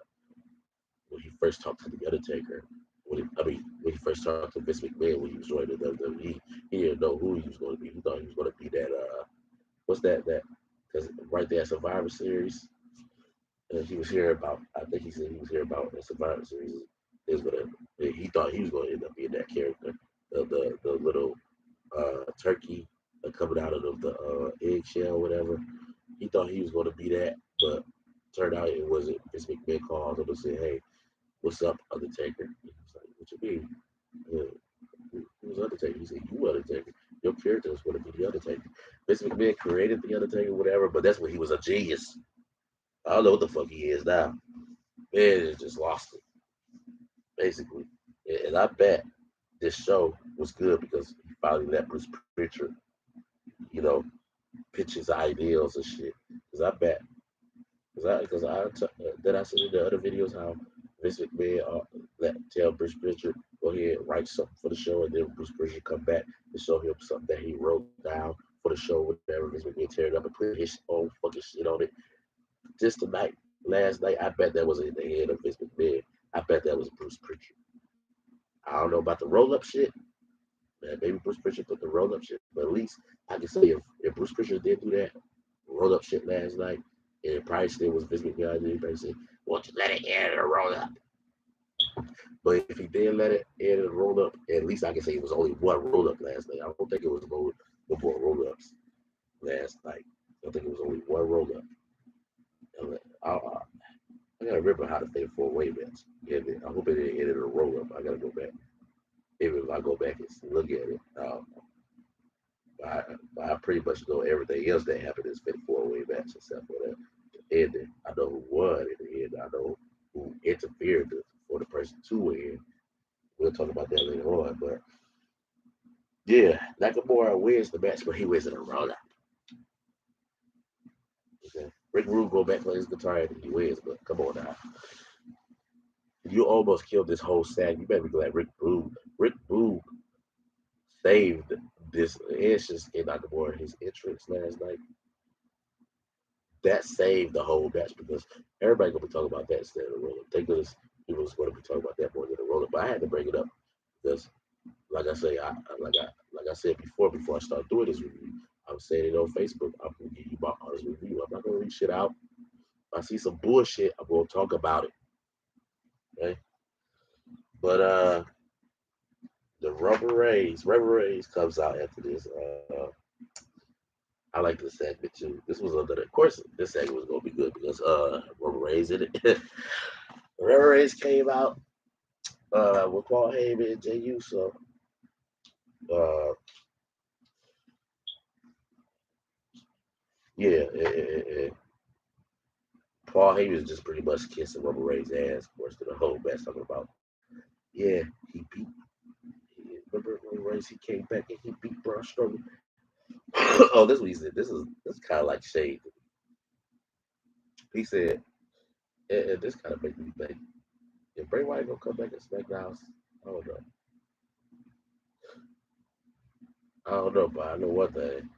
when he first talked to the Undertaker, when he first talked to Vince McMahon when he was joining the WWE, he didn't know who he was going to be. He thought he was going to be that what's that because right there at Survivor Series, he was here about. I think he said he was here about the Survivor Series. Is gonna. He thought he was going to end up being that character, the little turkey coming out of the eggshell, whatever. He thought he was going to be that, but turned out it wasn't. Vince McMahon called him and said, "Hey, what's up, Undertaker?" And he was like, "What you mean? Who's Undertaker?" He said, "You Undertaker. Your character is going to be the Undertaker." Vince McMahon created the Undertaker, whatever, but that's when he was a genius. I don't know what the fuck he is now. Man, just lost it, basically. And I bet this show was good because he finally let Bruce Pritchard, you know, pitch his ideals and shit. Because I bet then I said in the other videos how Vince McMahon tell Bruce Pritchard go ahead and write something for the show, and then Bruce Pritchard come back and show him something that he wrote down for the show, whatever. Vince McMahon tear it up and put his own fucking shit on it. Just tonight, last night, I bet that was in the head of Vince McMahon. I bet that was Bruce Pritchard. I don't know about the roll up shit. Man, maybe Bruce Pritchard put the roll up shit, but at least I can say if Bruce Pritchard did do that roll up shit last night, and it probably still was Vince McMahon, he probably said, "Won't you let it end and roll up?" But if he did let it end and roll up, at least I can say it was only one roll up last night. I don't think it was more roll ups last night. I think it was only one roll up. I gotta remember how to play 4-way match. And I hope it didn't end in a roll up. I gotta go back. Even if I go back and look at it, I, I pretty much know everything else that happened in this 4-way match except for that ending. I know who won in the end. I know who interfered for the person to win. We'll talk about that later on. But yeah, Nakamura wins the match, but he wins in a roll up. Okay. Rick Rude go back play his guitar and he wins, but come on now. You almost killed this whole set. You better be glad Rick Rude saved this instance in Nakamura his entrance last night. That saved the whole match because everybody gonna be talking about that instead of the roller. Thank goodness people was gonna be talking about that more than the roller. But I had to bring it up because, like I say, like I said before I started doing this review, I'm saying it on Facebook. I'm gonna give you my honest review. I'm not gonna read shit out. If I see some bullshit, I'm gonna talk about it. Okay, but the Rubber Rays comes out after this. I like this segment too. This was under of course this segment was gonna be good because Rubber Rays in it. Rubber Rays came out with Paul Heyman and Jey Uso. Uh, yeah, Paul Heyman is just pretty much kissing Rubber Ray's ass, of course, to the whole match talking about. Yeah, he beat. Remember Rubber Rays? He came back and he beat Braun Strowman. Oh, this is what he said. This kind of like shade. He said, and this kind of makes me think. If Bray Wyatt gonna come back at SmackDown, I don't know. I don't know, but I know one thing.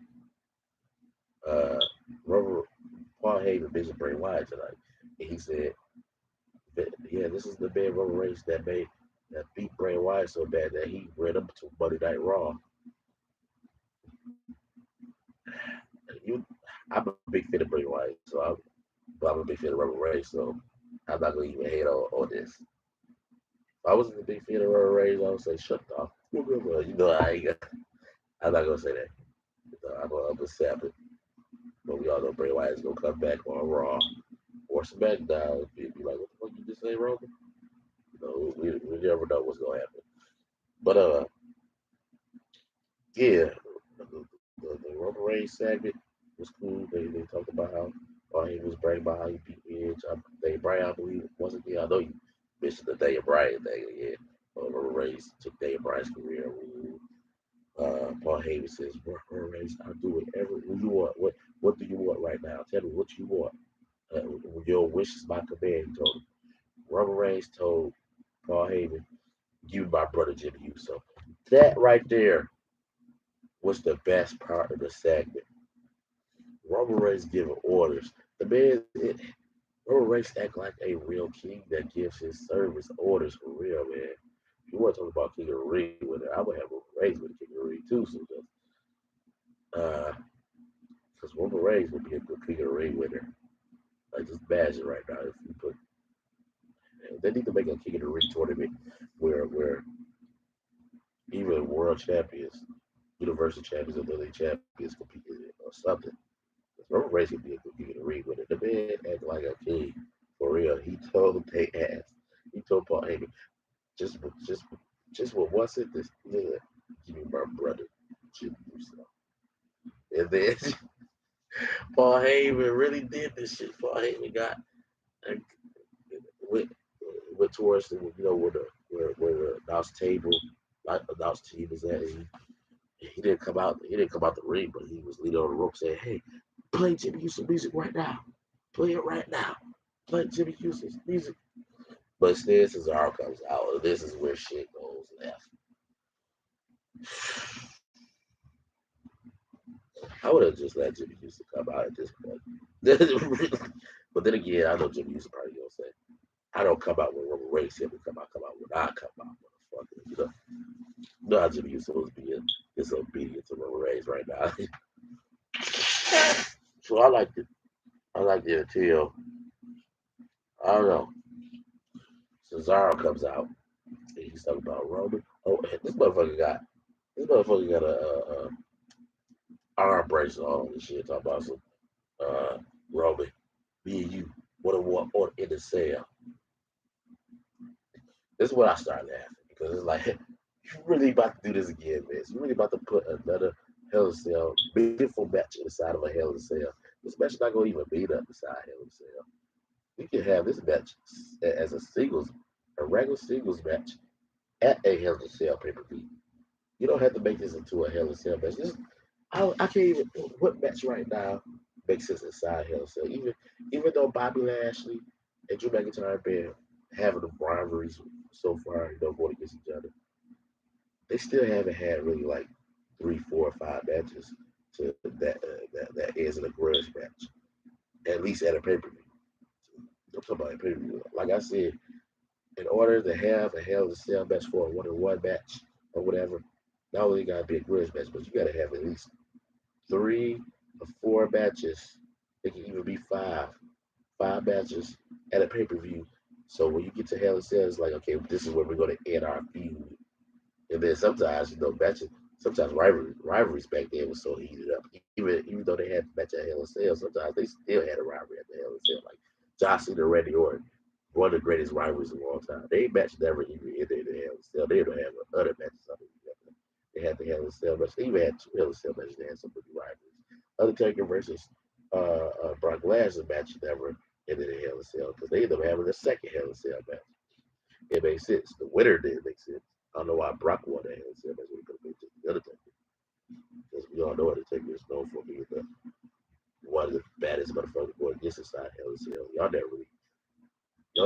Uh, Robert Paul Heyman mentioned Bray Wyatt tonight, and he said, "Yeah, this is the man Roman Reigns that beat Bray Wyatt so bad that he ran up to Monday Night Raw." You, I'm a big fan of Bray Wyatt, but I'm a a big fan of Roman Reigns, so I'm not gonna even hate on this. If I wasn't a big fan of Roman Reigns, I would say shut off. You know, I'm not gonna say that. You know, I'm gonna accept it. But we all know Bray Wyatt is gonna come back on Raw or SmackDown. Be like, what the fuck you just say, Roman? You know, we never know what's gonna happen. But yeah, the Roman Reigns segment was cool. They talked about how he was bragging about how he beat Edge. Daniel Bryan, I believe, wasn't he? I know you mentioned the Daniel Bryan thing. Yeah, Roman Reigns took Daniel Bryan's career. Paul Heyman says, Roman Reigns, I'll do whatever you want. What do you want right now? Tell me what you want. Your wish is my command, he told him. Roman Reigns told Paul Heyman, give me my brother Jimmy Uso. That right there was the best part of the segment. Roman Reigns giving orders. The man, Roman Reigns act like a real king that gives his servants orders for real, man. If you want to talk about King of the Ring with it, I would have Roman Reigns with the King of the Ring too. So, uh, because Roman Reigns would be a good King of the Ring winner. Like just imagine right now if you put, they need to make a King of the Ring tournament where even world champions, universal champions, and literally champions compete in it or something. Roman Reigns could be a good King of the Ring winner. The man act like a king for real. He told they ass. He told Paul Heyman, just just just with one sentence, yeah, give me my brother, Jimmy Uso. And then Paul Heyman really did this shit. Paul Heyman got like, went went towards the where the announce table, like announce team is at. He didn't come out. He didn't come out the ring, but he was leaning on the rope saying, "Hey, play Jimmy Uso music right now. Play it right now. Play Jimmy Uso's music." But instead, Cesaro comes out. And this is where shit goes left. I would have just let Jimmy Uso come out at this point. But then again, I know Jimmy Uso probably gonna say, "I don't come out when Roman Reigns here. Come out when I come out, motherfucker." You know how Jimmy Uso is being disobedient to Roman Reigns right now. So I liked it. I liked it until I don't know. Cesaro comes out and he's talking about Roman. Oh, this motherfucker got a arm bracelet on and shit. Talking about some uh, Roman, me and you, what a war on in the cell. This is when I started laughing because it's like you really about to do this again, man. You really about to put another Hell in a Cell, beautiful match inside of a Hell in a Cell. This match not gonna even beat up inside Hell in a Cell. We can have this match as a regular singles match at a Hell in a Cell pay per view. You don't have to make this into a Hell in a Cell match. I can't even what match right now makes sense inside Hell in a Cell. Even though Bobby Lashley and Drew McIntyre been having the rivalries so far, going against each other, they still haven't had really like 3, 4, 5 matches to that ends in a grudge match, at least at a pay per view. I'm talking about a pay per view. Like I said, in order to have a Hell in a Cell match for a 1-on-1 match or whatever, not only got to be a grudge match, but you got to have at least 3 or 4 matches. It can even be five matches at a pay per view. So when you get to Hell in a Cell, it's like, okay, this is where we're going to end our feud. And then sometimes, matches, sometimes rivalries back then was so heated up. Even though they had the match at Hell in a Cell, sometimes they still had a rivalry at the Hell in a Cell. Like John Cena and Randy Orton, one of the greatest rivalries of all time. They match never even ended in the Hell in a Cell. They don't have other matches. They had the Hell in a Cell match. They even had 2 Hell in a Cell matches. They had some big rivalries. Undertaker versus Brock Lesnar match never ended in Hell in a Cell because they ended up having a second Hell in a Cell match. It makes sense. The winner didn't make sense. I don't know why Brock won that Hell in a Cell match when he could have been just the Undertaker. Because we all know Undertaker is known for being one of the baddest motherfuckers going against inside Hell in a Cell. Y'all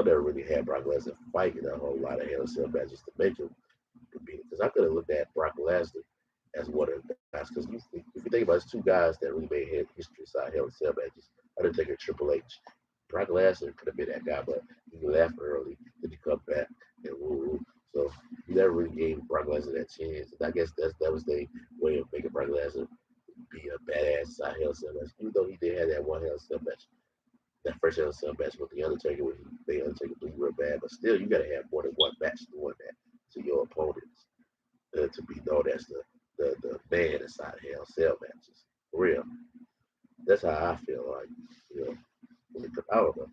never really had Brock Lesnar fighting a whole lot of Hell in a Cell matches to make him compete. Because I could have looked at Brock Lesnar as one of the guys. Because if you think about it, it's 2 guys that really made history inside Hell in a Cell matches. Undertaker and Triple H. Brock Lesnar could have been that guy, but he left early. Then he come back and woo. So you never really gave Brock Lesnar that chance. And I guess that was their way of making Brock Lesnar be a badass inside Hell in a Cell match. Even though he did have that one Hell in a Cell match That first Hell in a Cell match with the Undertaker, when the Undertaker blew real bad, but still, you gotta have more than one match doing that to your opponents to be known as the man inside Hell in a Cell matches. For real, that's how I feel like. You know, I don't know.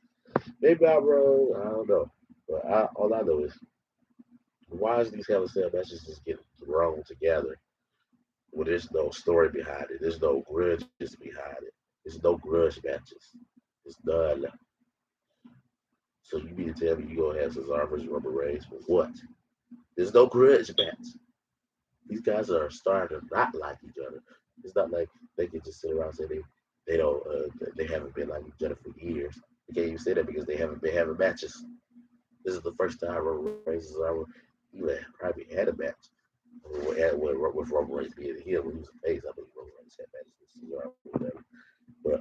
Maybe I'm wrong. I don't know. But all I know is why is these Hell in a Cell matches just get thrown together when there's no story behind it? There's no grudges behind it. There's no grudge matches. It's none. So you mean to tell me you gonna have Cesaro versus Roman Reigns for what? There's no grudge match. These guys are starting to not like each other. It's not like they can just sit around and say they don't they haven't been like each other for years. They can't even say that because they haven't been having matches. This is the first time Roman Reigns and Cesaro even probably had a match with Roman Reigns being a heel when he was a face. I believe Roman Reigns had matches with Cesaro or whatever. But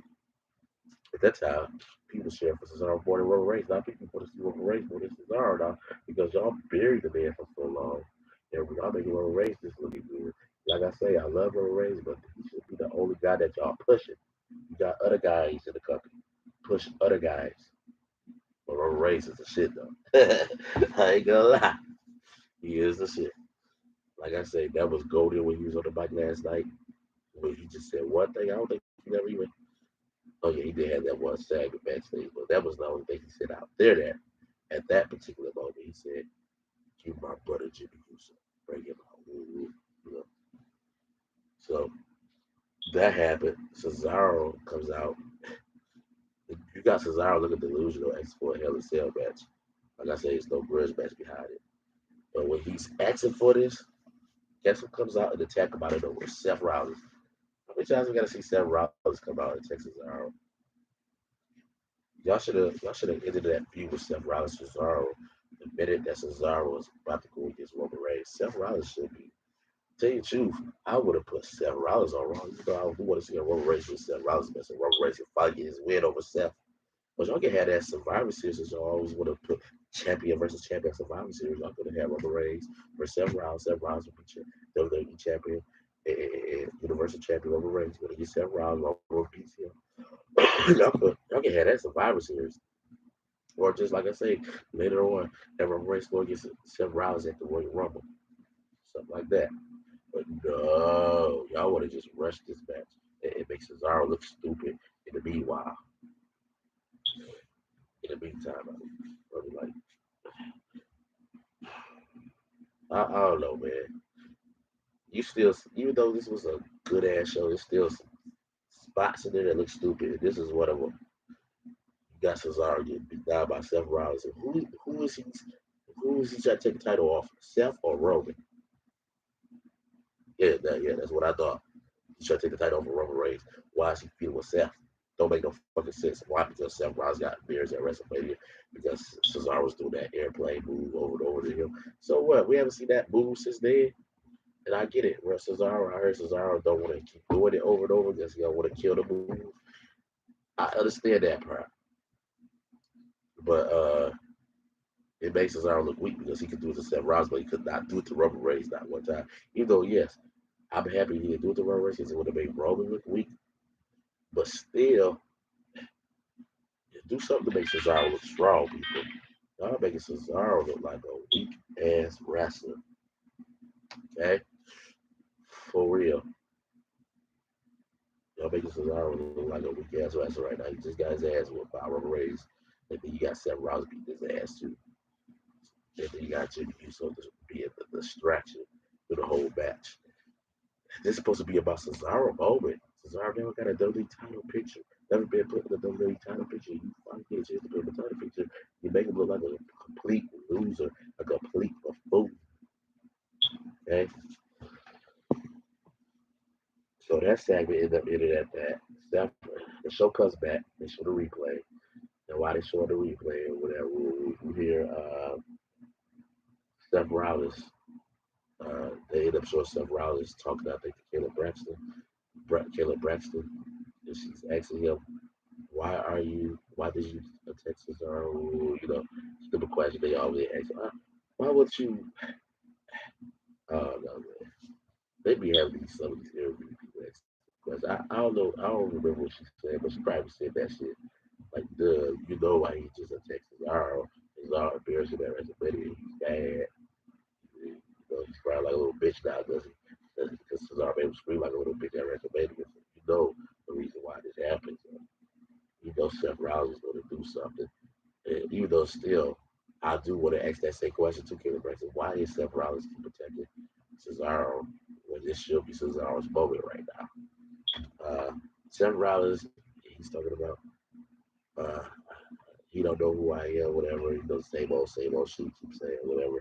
at that time, people cheering for Cesaro more than Roman Reigns. Now people want to see Roman Reigns more than Cesaro now because y'all buried the man for so long. And y'all making Roman Reigns this looking good. Like I say, I love Roman Reigns, but he should be the only guy that y'all pushing. You got other guys in the company. Push other guys. But Roman Reigns is the shit though. I ain't gonna lie. He is the shit. Like I say, that was golden when he was on the mic last night. When he just said one thing, I don't think he never even. Oh yeah, he did have that one segment backstage, but that was the only thing he said out there. That at that particular moment, he said, "Give my brother Jimmy Uso, bring him out." You know. So that happened. Cesaro comes out. You got Cesaro looking delusional, asking for a Hell in a Cell match. Like I say, there's no grudge match behind it. But when he's asking for this, guess who comes out and attack about it over Seth Rollins? How many times we gotta see Seth Rollins come out and attack Cesaro? Y'all should have ended that feud with Seth Rollins and Cesaro the minute that Cesaro was about to go against Roman Reigns. Seth Rollins should be. Tell you the truth, I would have put Seth Rollins on Raw. You know, I do want to see a Roman Reigns with Seth Rollins, but Roman Reigns can finally get his win over Seth. But y'all can have that Survivor Series. Y'all always want to put champion versus champion Survivor Series. Y'all could have had Roman Reigns versus Seth Rollins. Seth Rollins would be WWE champion and Universal champion Roman Reigns. But get Seth Rollins, Roman beats him. Y'all can have that Survivor Series. Or just like I say, later on, have Roman Reigns go against Seth Rollins at the Royal Rumble. Something like that. But no, y'all want to just rush this match. It makes Cesaro look stupid. In the meanwhile, in the meantime, I mean, like, I don't know, man. You still, even though this was a good ass show, there's still some spots in there that look stupid. This is one of them. You got Cesaro getting beat down by Seth Rollins. And who is he trying to take the title off? Seth or Roman? Yeah, that's what I thought. He's trying to take the title off of Roman Reigns. Why is he feuding with Seth? Don't make no fucking sense. Why? Because Seth Rollins got beers at WrestleMania. Because Cesaro was doing that airplane move over and over to him. So what? We haven't seen that move since then. And I get it. Where Cesaro, I heard Cesaro don't want to keep doing it over and over because he don't want to kill the move. I understand that part. But it makes Cesaro look weak because he could do it to Seth Rollins, but he could not do it to Roman Reigns not one time. Even though, yes, I'm happy he didn't do it to Roman Reigns because it would have made Roman look weak. But still, do something to make Cesaro look strong, people. Y'all making Cesaro look like a weak ass wrestler. Okay? For real. Y'all making Cesaro look like a weak ass wrestler right now. He just got his ass whooped by Roman Reigns. And then you got Seth Rollins beating his ass too. And then you got Jimmy Uso to be a distraction through the whole match. This is supposed to be about Cesaro moment. Cesaro never got a WWE title picture. Never been put in the WWE title picture. You finally get a chance to put in the title picture. You make him look like a complete loser, a complete buffoon. Okay? So that segment ended at that. Steph, the show comes back. They show the replay. And while they show the replay or whatever, we hear Steph Rollins. They end up showing Steph Rollins talking, I think, to Caleb Braxton. And she's asking him, why did you attack Cesaro? You know, stupid question they always ask. Why would you, no, man. They be having some of these interview people ask questions. I don't know, I don't remember what she said, but she probably said that shit. Like, duh, you know why he just attacked Cesaro. Cesaro embarrassing that WrestleMania. He's bad. You know, he's crying like a little bitch now, doesn't he? Because Cesaro made him scream like a little bitch at WrestleMania. So you know the reason why this happens. You know Seth Rollins is going to do something. And even though still, I do want to ask that same question to Kevin Braxton. Why is Seth Rollins keep protecting Cesaro when this should be Cesaro's moment right now? Seth Rollins, he's talking about, uh, he don't know who I am, whatever. You know, same old shit, keep saying, whatever.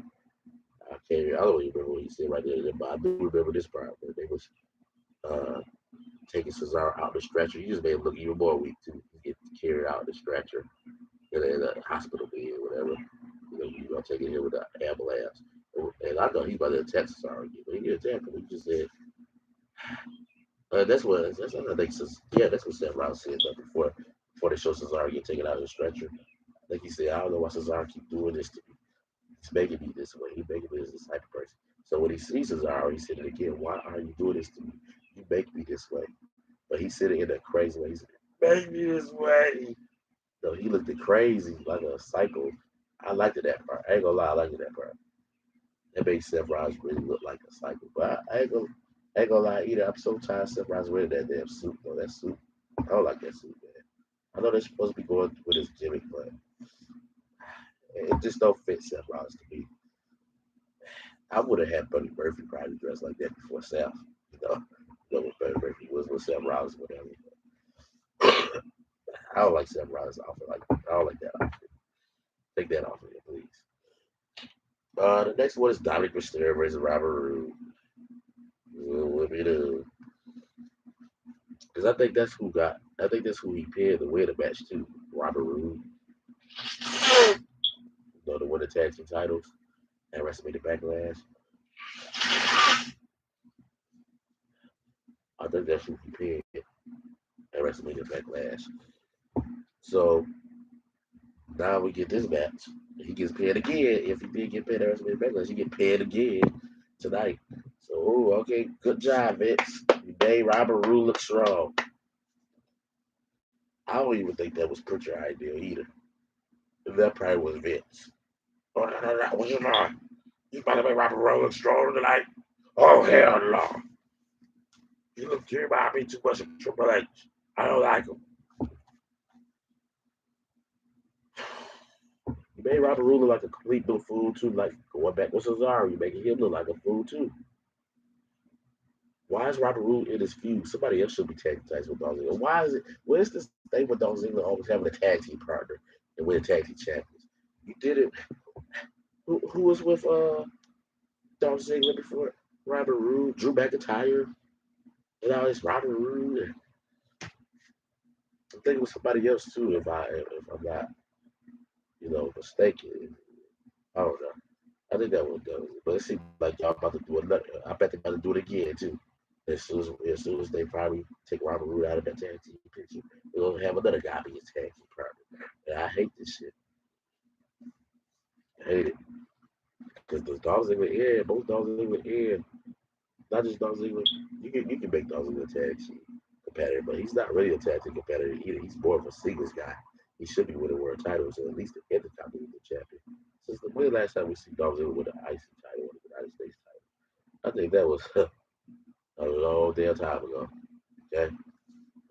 I don't even remember what he said right there, but I do remember this part. When they was uh, taking Cesaro out the stretcher. He just made him look even more weak, too. He get carried out the stretcher in a hospital bed, whatever. You know, taking him with the ambulance. And I know he's about to attack Cesaro again, but he didn't attack him. He just said, that's what I think. Yeah, that's what Seth Rollins said before they show Cesaro get taken out of the stretcher. I think he said, I don't know why Cesaro keep doing this to me. He's making me this way. He's making me this type of person. So when he sees Cesaro, he said it again. Why are you doing this to me? You make me this way. But he said it in that crazy way. He said, make me this way. So he looked crazy, like a psycho. I liked it that part. I ain't gonna lie, I liked it that part. That made Seth Rollins really look like a psycho. But I ain't gonna lie either. I'm so tired of Seth Rollins wearing that damn suit, though. That suit, I don't like that suit, man. I know they're supposed to be going with his gimmick, but it just don't fit Seth Rollins to me. I would have had Buddy Murphy probably dressed like that before Seth. You know, what Buddy Murphy was with Seth Rollins, whatever. I don't like Seth Rollins' outfit like that. I don't like that outfit. Take that off of here, please. The next one is Dominic Mysterio versus Robert Roode. What we do? Because I think that's who he pinned to win the match too. Robert Roode, you know, to win the tag team titles at WrestleMania Backlash. I think that's who he pinned at WrestleMania Backlash. So now we get this match. He gets pinned again. If he did get pinned at WrestleMania Backlash, he get pinned again tonight. So, okay, good job, Vince. You made Robert Roode look strong. I don't even think that was Pritchard's idea either. That probably was Vince. Oh, no, what's your mind? You about to make Robert Roode look strong tonight? Oh, hell no. You remind me too much of Triple H. I don't like him. You made Robert Roode look like a complete little fool too. Like going back with Cesaro, you making him look like a fool too. Why is Robert Roode in this feud? Somebody else should be tagging tags with Dolph Ziggler. Why is it? What is this thing with Dolph Ziggler always having a tag team partner and we're tag team champions? You did it. Who was with Dolph Ziggler before Robert Roode? Drew McIntyre. And now it's Robert Roode. I think it was somebody else too, if I'm not, mistaken. I don't know. I think that was done. But it seems like y'all about to do another. I bet they're about to do it again too. As soon as they probably take Robert Roode out of that tag team picture, they're gonna have another guy be his tag team partner. And I hate this shit. I hate it. Because the Dolph Ziggler in, both Dolph Ziggler in, not just Dolph Ziggler, you can make Dolph Ziggler a tag team competitor, but he's not really a tag team competitor either. He's more of a singles guy. He should be winning world titles or at least the Intercontinental champion. Since the way last time we see Dolph Ziggler with an IC title or the United States title, I think that was a long damn time ago. Okay,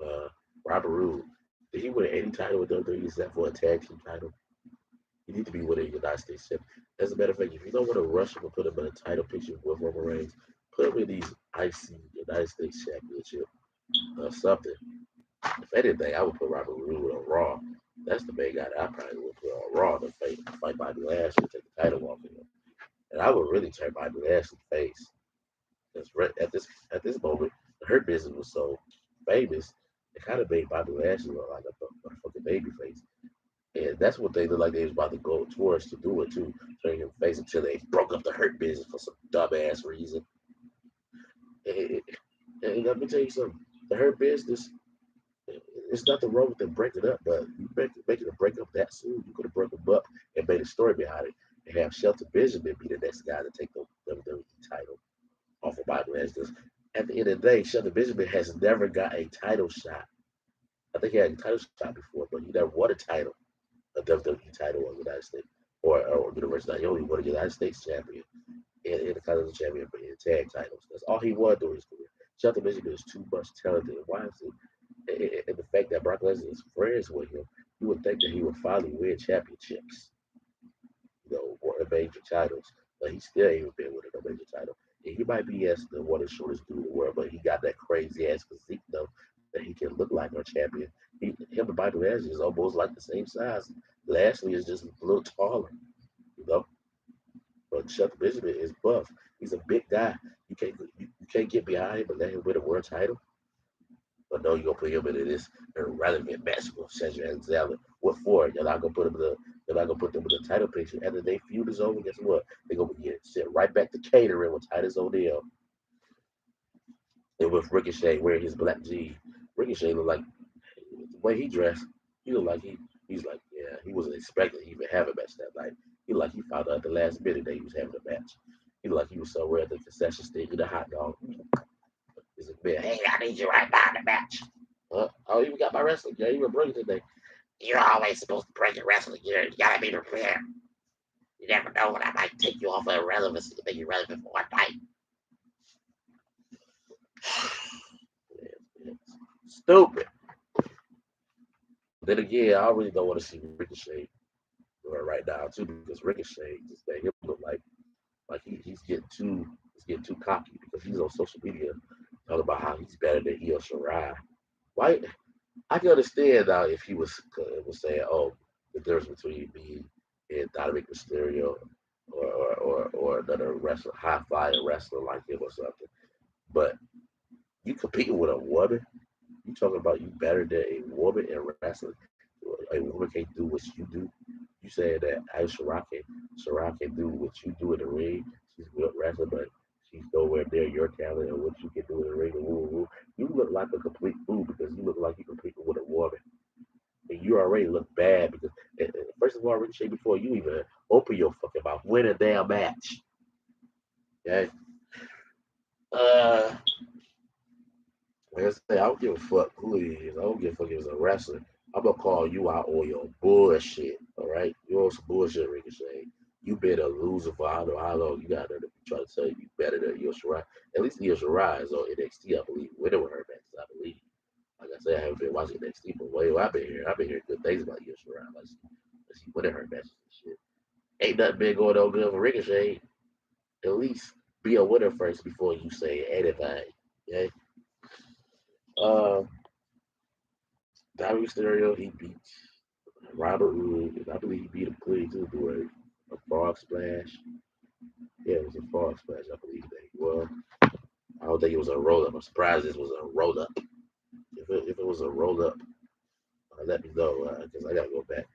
uh, Robert Roode, did he win any title with WWE except for a tag team title? He need to be winning the United States champion. As a matter of fact, if you don't want to rush him and put him in a title picture with Roman Reigns, put him in these IC United States Championship or something. If anything, I would put Robert Roode on Raw. That's the main guy that I probably would put on Raw to fight Bobby Lashley and take the title off of him. And I would really turn Bobby Lashley face. Because at this moment, the Hurt Business was so famous, it kind of made Bobby Lashley look like a fucking baby face. And that's what they look like they was about to go towards to do it too, turn him face until they broke up the Hurt Business for some dumbass reason. And, and let me tell you something, the Hurt Business, it's nothing wrong with them breaking up, but you making a break up that soon, you could have broke them up and made a story behind it and have Shelton Benjamin be the next guy to take the WWE title off of Bobby Lashley. At the end of the day, Shelton Benjamin has never got a title shot I think he had a title shot before, but he never won a title, a WWE title on the United States or Universal. He only won a United States champion and Intercontinental champion for his tag titles. That's all he won during his career. Shelton Benjamin is too much talented. Why is it? And the fact that Brock Lesnar is friends with him, you would think that he would finally win championships, or major titles. But he still ain't been winning a major title. And he might be as the one of the shortest dude in the world, but he got that crazy ass physique though that he can look like our champion. Him and Michael Lashley is almost like the same size. Lashley is just a little taller, you know. But Shelton Benjamin is buff. He's a big guy. You can't get behind him and let him win a world title. But no, you're gonna put him into this irrelevant match with Cedric Alexander. What for? You're not gonna put him in the you're not gonna put them in the title picture. After they feud is over, guess what? They're gonna get sent right back to catering with Titus O'Neil and with Ricochet wearing his black jeans. Ricochet look like the way he dressed, he looked like he's like, yeah, he wasn't expecting to even have a match that night. He like he found out at the last minute that he was having a match. He looked like he was somewhere at the concession stand eating a hot dog. He's like, man, hey, I need you right now in the match. I even got my wrestling gear. You bring it today. You're always supposed to bring your wrestling gear. You gotta be prepared. You never know when I might take you off of irrelevancy to make you relevant for one night. Stupid. Then again, I really don't want to see Ricochet right now too because Ricochet just made him look like he's getting too cocky because he's on social media talking about how he's better than Io Shirai. Why? I can understand now if he was saying, "Oh, the difference between me and Dominic Mysterio or another wrestler, high flying wrestler like him or something." But you competing with a woman, you talking about you better than a woman in wrestling. A woman can't do what you do. You saying that Shirai can do what you do in the ring. She's good wrestler, but she's nowhere near your talent and what you can do in the ring. Woo, woo. You look like a complete fool because you look like you competing with a woman. And you already look bad because first of all, Ricochet, before you even open your fucking mouth, win a damn match. Okay. Uh, like I say, I don't give a fuck who he is. I don't give a fuck if he's a wrestler. I'm gonna call you out on your bullshit. All right, you're on some bullshit, Ricochet. You been a loser for I don't know how long. You got her to try to tell you better than Io Shirai. At least Io Shirai is on NXT, I believe. Winning with her matches, I believe. Like I said, I haven't been watching NXT, but way I've been hearing good things about Io Shirai. Like she winning her matches and shit. Ain't nothing been going on good for Ricochet. At least be a winner first before you say anything. Okay. Uh, Dominic Mysterio, he beat Robert Roode, and I believe he beat him clean too, doing a frog splash. Yeah, it was a frog splash, I believe that he was. I don't think it was a roll up. I'm surprised this was a roll up. If it was a roll up, let me know because I gotta go back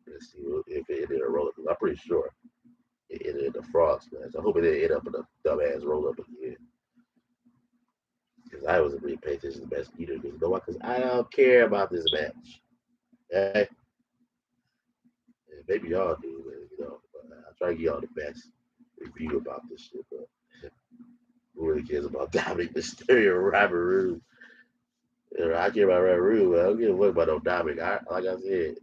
and see if it ended a roll up. I'm pretty sure it ended in a frog splash. I hope it didn't end up in a dumbass roll up again. Because I wasn't really paying attention to the match either. Because you know what? Because I don't care about this match. Okay? And maybe y'all do, but I try to give y'all the best review about this shit. But who really cares about Dominic Mysterio, Robert Roode? I care about Robert Roode, but I don't give a fuck about no Dominic. Like I said,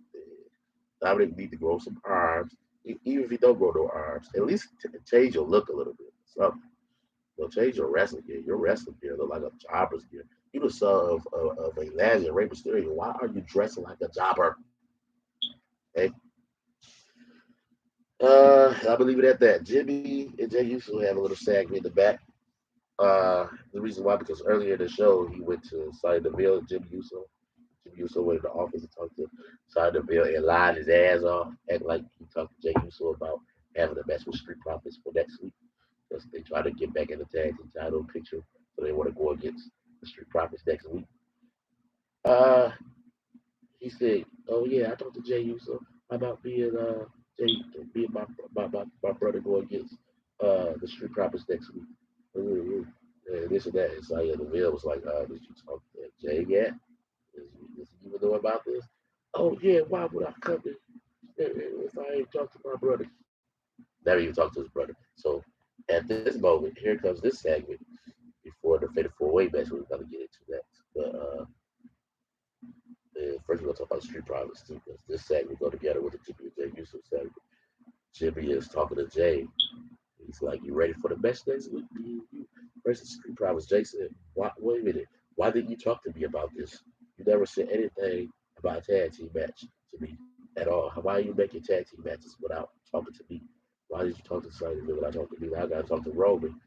Dominic need to grow some arms. Even if he don't grow no arms, at least change your look a little bit. Something. Change your wrestling gear. Your wrestling gear look like a jobber's gear. You the son of a legend, Rey Mysterio. Why are you dressing like a jobber? Hey, I believe it at that. Jimmy and Jay Uso have a little segment in the back. The reason why, because earlier in the show, he went to Sonya Deville and Jimmy Uso. Jimmy Uso went in the office and talked to Sonya Deville and lied his ass off, act like he talked to Jay Uso about having a match with Street Profits for next week. Because they try to get back in the tag team title picture, so they want to go against the Street Profits next week. Uh, he said, "Oh yeah, I talked to Jay Uso about being my brother going against the Street Profits next week." And this and that. And Sonya Deville was like, "Did you talk to Jay yet? Does he even know about this?" "Oh yeah, why would I come in if I ain't talked to my brother?" Never even talked to his brother. So at this moment, here comes this segment before the Fatal 4-Way match. We're gonna get into that. But And first, we're gonna talk about Street Profits too, because this segment go together with the Jimmy and Jay Yusuf segment. Jimmy is talking to Jay. He's like, "You ready for the match next week? Versus Street Profits." Jay said, "Why? Wait a minute. Why didn't you talk to me about this? You never said anything about a tag team match to me at all. Why are you making tag team matches without talking to me? Why did you talk to somebody without talking to me? Now I gotta talk to Roman.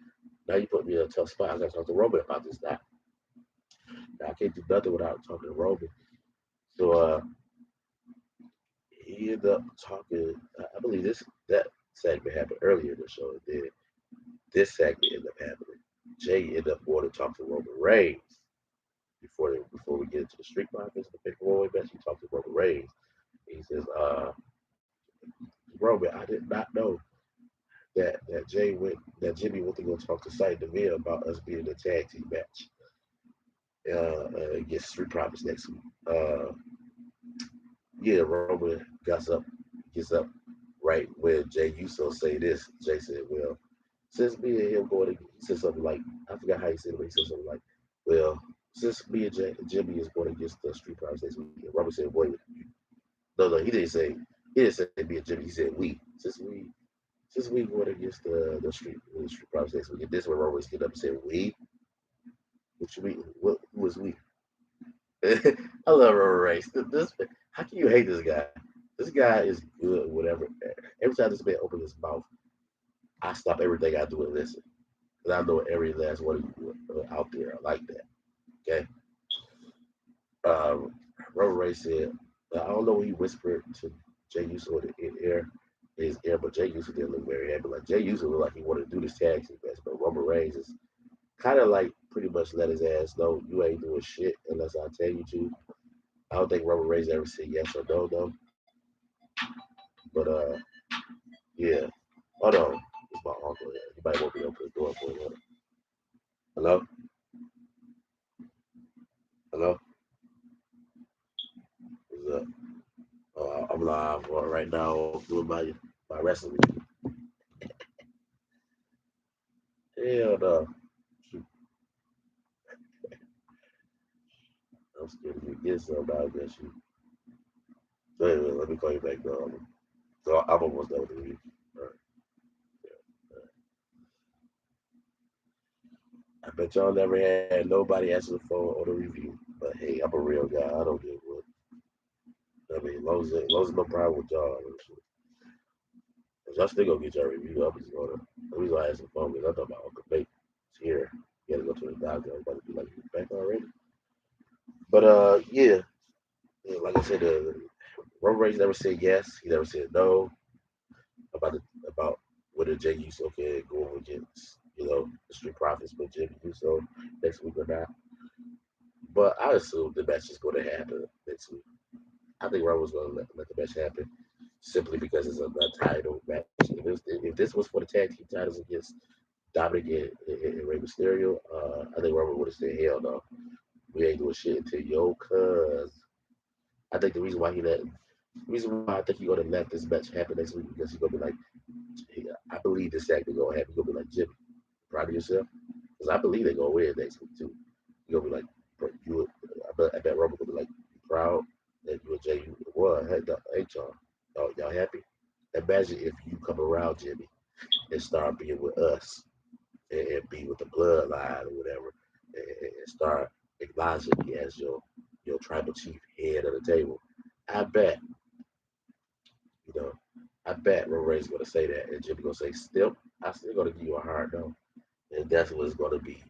Now you put me in a tough spot. I gotta talk to Roman about this. Now I can't do nothing without talking to Roman." So he ended up talking. I believe that segment happened earlier in the show. And then this segment ended up happening. Jay ended up going to talk to Roman Reigns before we get into the Street Profits, the big Roman match. He talked to Roman Reigns. He says, "Roman, I did not know that Jimmy went to go talk to Saint Deville about us being in a tag team match against Street Profits next week." Yeah, Roman gets up right when Jay Uso say this. Jay said, "Well, since me and him going," he said something like, I forgot how he said it, but he said something like, "Well, since me and Jimmy is going against the Street Profits next week," and Roman said, "Wait, no, he didn't say me and Jimmy. He said we. Since we going against the Street Profits next week." And this when Roman get up and said, "We? What you mean? Who was we?" I love Roman Reigns. How can you hate this guy? This guy is good, whatever. Every time this man opens his mouth, I stop everything I do and listen. And I know every last one of you out there are like that. Okay. Um, Roman Reigns said, "I don't know what he whispered to Jay Uso in his ear, but Jay Uso didn't look very happy. Like Jay Uso looked like he wanted to do this tag team match, but Roman Reigns is kind of like pretty much let his ass know you ain't doing shit unless I tell you to." I don't think Roman Reigns ever said yes or no though. But yeah. Hold on. It's my uncle. You might want me to open the door for him. Hello? Hello? What's up? I'm live right now doing my wrestling review. Hell no. Shoot, I'm scared to get some out of that shit. So anyway, let me call you back though. So I'm almost done with the review. All right. Yeah. I bet y'all never had nobody answer the phone on the review. But hey, I'm a real guy. I don't give a I mean, as long as no problem with y'all. Cause y'all still gonna get your review. I'm just gonna ask the phone because I thought my Uncle Nate is here. He had to go to the doctor. I was about to be like, "You back already?" But yeah, yeah, like I said, Roman Reigns never said yes. He never said no about whether Jay Uso can go against the Street Profits with Jimmy Uso next week or not. But I assume the match is going to happen next week. I think Roman's going to let the match happen simply because it's a title match. If this was for the tag team titles against Dominic and Rey Mysterio, I think Roman would have said, "Hell no, we ain't doing shit until cuz." I think the reason why I think he's gonna let this match happen next week because he's gonna be like, I believe this segment gonna happen. He's gonna be like, "Jimmy, proud of yourself," because I believe they're gonna win next week too. He's gonna be like, "You," I bet Roman gonna be like, "You proud that you and Jay won? Hey, y'all happy? Imagine if you come around, Jimmy, and start being with us and be with the bloodline or whatever, and start acknowledging me as your tribal chief head of the table." I bet, you know, I bet Roman Reigns is gonna say that, and Jimmy gonna say, "Still, I still gonna give you a hard no," and that's what it's gonna be,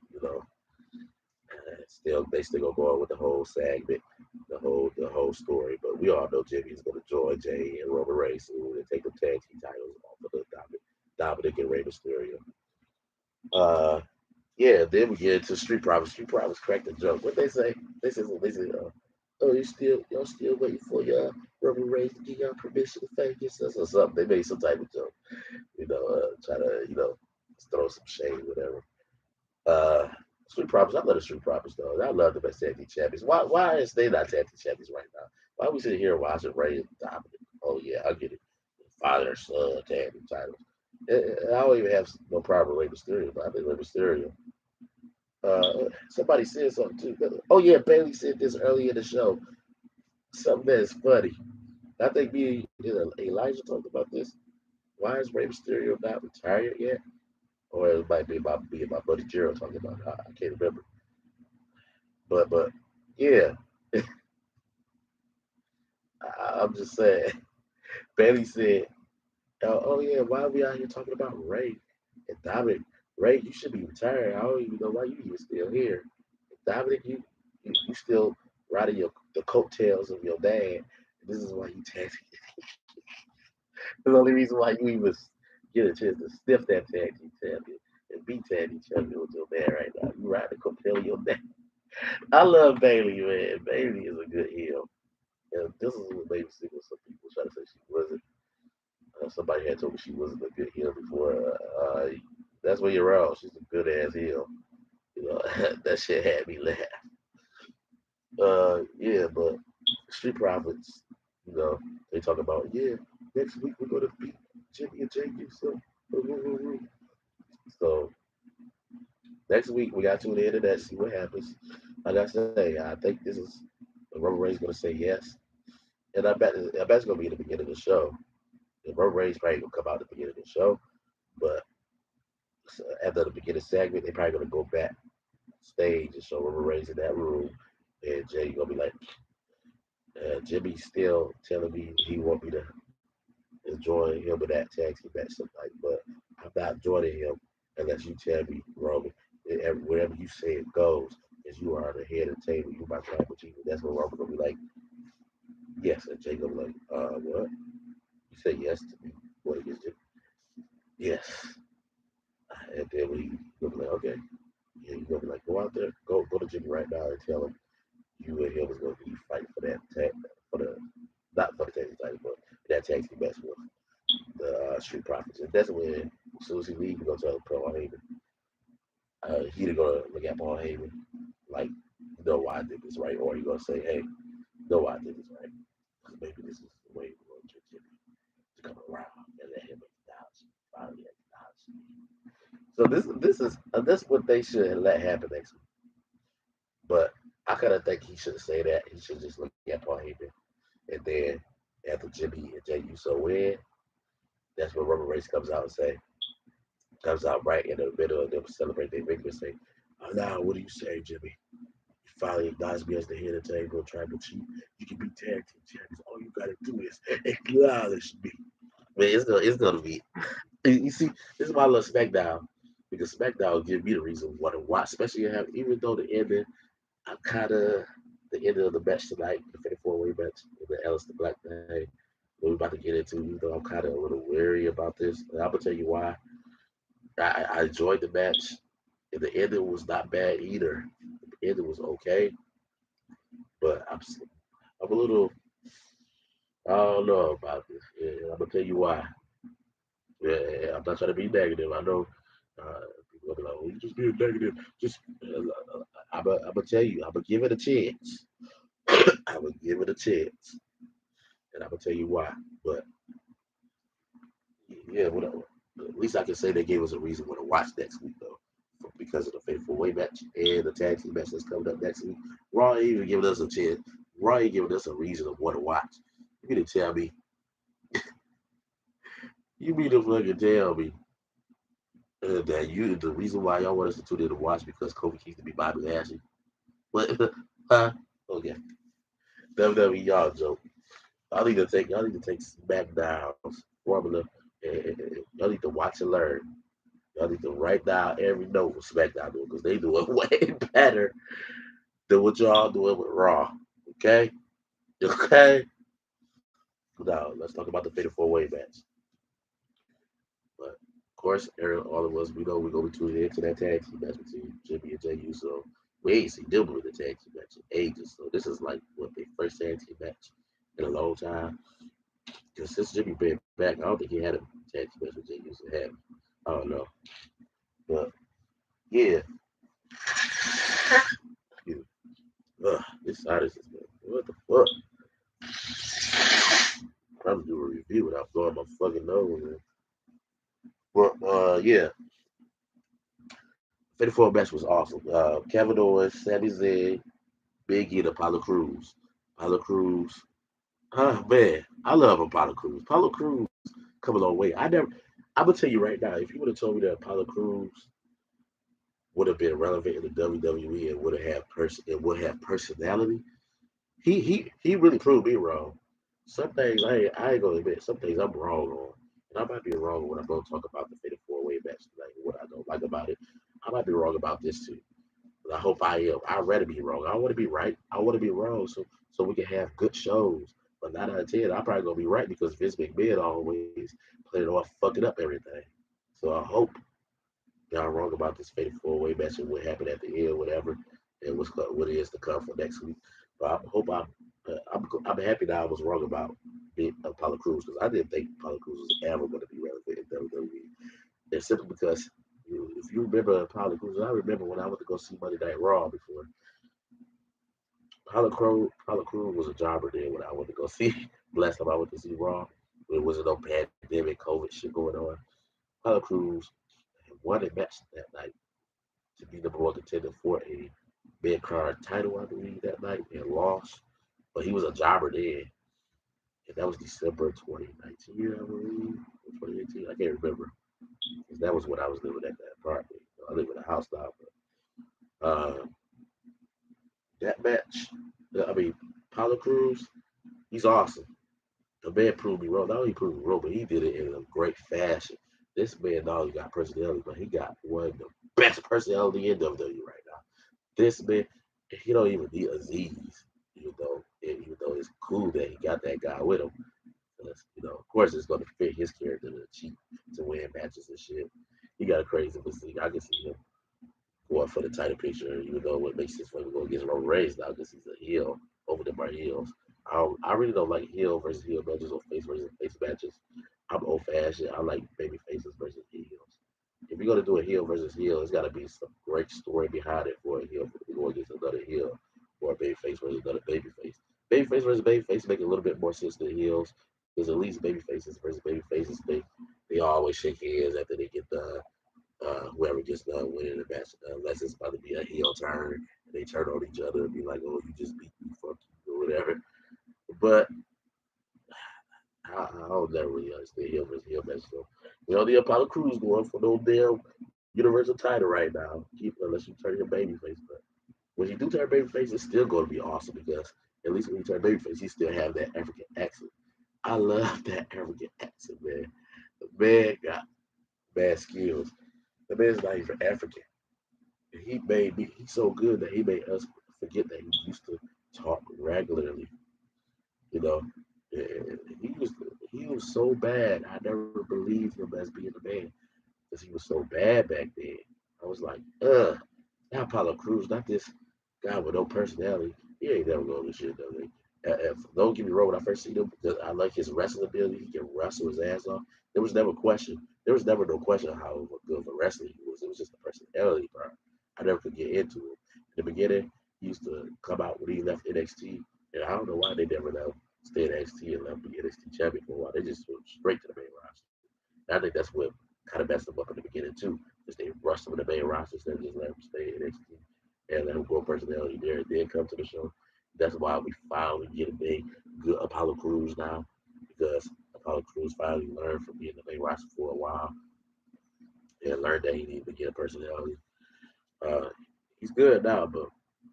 Still, they still gonna go on with the whole segment, the whole story. But we all know Jimmy is gonna join Jay and Roman Reigns soon and take the tag team titles off of the Dominic and Rey Mysterio. Uh, Yeah, then we get into Street Profits. Street Profits cracked a joke. What they say? They say, "Oh, y'all still waiting for your Roman Reigns to give y'all permission to thank yourself or something." They made some type of joke, try to throw some shade, whatever. Uh, Street Profits. I love the Street Profits though. I love the best tag team champions. Why is they not tag team champions right now? Why are we sitting here watching Ray and Dominic? Oh yeah, I get it. Father son tag team titles. I don't even have no problem with Rey Mysterio, but I think Rey Mysterio. Somebody said something too. Oh yeah, Bailey said this earlier in the show. something that's funny. I think me and Elijah talked about this. Why is Rey Mysterio not retired yet? Or it might be about me and my buddy Gerald talking about it. I can't remember. But yeah, I'm just saying. Bailey said, oh yeah, why are we out here talking about Ray and Dominic? Ray, you should be retired. I don't even know why you even still here. Dominic, you still riding the coattails of your dad. This is why you tag. The only reason why you even get a chance to sniff that tag team champion and be tag team champion with your dad right now. You ride the coattail of your dad. I love Bailey, man. Bailey is a good heel. And this is what made me sick when some people try to say she wasn't. Somebody had told me she wasn't a good heel before. That's where you're wrong. She's a good ass heel. You know, that shit had me laugh. Yeah, but Street Profits, you know, they talk about, yeah, next week we're gonna beat Jimmy and Jay Uso. So next week we got to tune in to that, see what happens. Like I say, I think this is Roman Reigns gonna say yes, and I bet it's gonna be at the beginning of the show. And Roman Reigns probably gonna come out at the beginning of the show, but after the beginning segment, they probably gonna go back stage and show Roman Reigns in that room, and Jay gonna be like, Jimmy's still telling me he want me to join him in that tag team match tonight, but I'm not joining him unless you tell me, Roman, wherever you say it goes, as you are the head of the table, you my tribal chief. That's when Roman gonna be like, yes, and Jay gonna be like, what? You say yes to me? What against Jimmy? Yes. And then we gonna be like, okay. Yeah, you gonna be like, go out there, go to Jimmy right now and tell him you and him is gonna be fighting for that tag for the not for the tag team title, but that tag team match with the Street Profits. And that's when, as soon as he leaves, we're going to tell Paul Heyman. He either going to look at Paul Heyman like, you know why I did this right, or he going to say, hey, you know why I did this right. Because maybe this is the way we're going to get Jimmy to come around and let him acknowledge me. Finally acknowledge me. So this is what they should let happen next week. But I kind of think he shouldn't say that. He should just look at Paul Heyman. And then after Jimmy and Jay Uso win, that's when Roman Reigns comes out right in the middle of them celebrating their victory and say, oh, now, what do you say, Jimmy? You finally acknowledge me as the head of the table, tribal chief. You can be tag team champions. All you got to do is acknowledge me. Man, it's gonna be. You see, this is why I love SmackDown because SmackDown will give me the reason what to watch, especially even though the ending, I'm kind of the end of the match tonight, the 54-way match, the Aleister Black thing. We're about to get into, even though I'm kind of a little wary about this. And I'm gonna tell you why. I enjoyed the match. And the ending was not bad either. The ending was okay, but I'm a little I don't know about this. Yeah, I'm gonna tell you why. Yeah, I'm not trying to be negative. I know people will be like, "Oh, you just being negative." Just I'm gonna tell you. I'm gonna give it a chance. I'm gonna give it a chance, and I'm gonna tell you why. But yeah, whatever. At least I can say they gave us a reason to watch next week, though, because of the Fatal Way match and the tag team match that's coming up next week. Raw ain't even giving us a chance. Raw ain't giving us a reason of what to watch. You mean to tell me? You mean to fucking tell me that the reason why y'all want us to tune in to watch because Kofi Keith to be Bobby Lashley? What? Huh? Okay. WWE y'all joke. Y'all need to take SmackDown's formula and y'all need to watch and learn. Y'all need to write down every note what SmackDown doing because they do it way better than what y'all doing with Raw. Okay? Okay? Now let's talk about the Fatal 4-Way match. But of course, all of us, we know we're gonna be tuning into that tag team match between Jimmy and Jay Uso. We ain't seen them with the tag team match in ages. So this is like what their first tag team match in a long time. Because since Jimmy been back, I don't think he had a tag team match with Jay Uso had. I don't know. But yeah. This side is just what the fuck? I'm trying to do a review without blowing my fucking nose, man. But yeah, 54 match was awesome. Kevin Owens, Sami Zayn, Big E, and Apollo Crews. Apollo Cruz. Man, I love Apollo Cruz. Apollo Cruz come a long way. I'm gonna tell you right now, if you would have told me that Apollo Cruz would have been relevant in the WWE and would have personality, he really proved me wrong. Some things I ain't gonna admit. Some things I'm wrong on, and I might be wrong when I'm gonna talk about the Fatal Four Way match tonight. What I don't like about it, I might be wrong about this too. But I hope I am. I'd rather be wrong. I want to be right. I want to be wrong, so we can have good shows. But 9 out of 10, I'm probably gonna be right because Vince McMahon always played it off, fucking up everything. So I hope y'all wrong about this Fatal Four Way match and what happened at the end, whatever, and what it is to come for next week. But I hope I'm happy that I was wrong about Apollo Crews because I didn't think Apollo Crews was ever going to be relevant in WWE. And simply because if you remember Apollo Crews, I remember when I went to go see Monday Night Raw before. Apollo Crews was a jobber then when I went to go see. Last time I went to see Raw, there wasn't no pandemic, COVID shit going on. Apollo Crews won a match that night to be number one contender for a mid card title, I believe, that night and lost. But he was a jobber then. And that was December 2019, I believe, or 2018. I can't remember. Because that was when I was living at that apartment. I live in a house now. But that match, I mean, Paulo Cruz, he's awesome. The man proved me wrong. Not only proved me wrong, but he did it in a great fashion. This man not only got personality, but he got one of the best personality in WWE right now. This man, he don't even need Aziz, even though it's cool that he got that guy with him. Because, of course, it's going to fit his character to cheat to win matches and shit. He got a crazy physique. I can see him going for the title picture, even though what makes this one go against Roman Reigns now because he's a heel. Over them are heels. I really don't like heel versus heel matches or face versus face matches. I'm old fashioned. I like baby faces versus heels. If you're gonna do a heel versus heel, it's gotta be some great story behind it for a heel to go against another heel, or a baby face versus another baby face. Baby face versus baby face make a little bit more sense than heels, because at least baby faces versus baby faces, they always shake hands after they get done. Whoever gets done winning the match, unless it's about to be a heel turn, and they turn on each other and be like, "Oh, you just beat me, fuck you," or whatever. But I don't never really understand heel versus heel match. So, the Apollo Crews going for no damn Universal title right now. Keep unless you turn your baby face. But when you do turn baby face, it's still going to be awesome because at least when you turn baby face, you still have that African accent. I love that African accent, man. The man got bad skills. The man's not even African. He made me. He's so good that he made us forget that he used to talk regularly. You know, and he was so bad. I never believed him as being a man because he was so bad back then. I was like, not Apollo Cruz, not this guy with no personality. He ain't never going to shit though. Don't get me wrong. When I first seen him, because I like his wrestling ability. He can wrestle his ass off. There was never question. There was never no question of how good of a wrestler he was. It was just the personality part. I never could get into him. In the beginning, he used to come out when he left NXT, and I don't know why they never let him stay in NXT and let him be NXT champion for a while. They just went straight to the main roster. And I think that's what kind of messed him up in the beginning too, because they rushed him in the main roster instead of just let him stay in NXT and let him grow personality there and then come to the show. That's why we finally get a big, good Apollo Crews now, because Apollo Crews finally learned from being in the main roster for a while and learned that he needed to get a personality. Uh, he's good now, but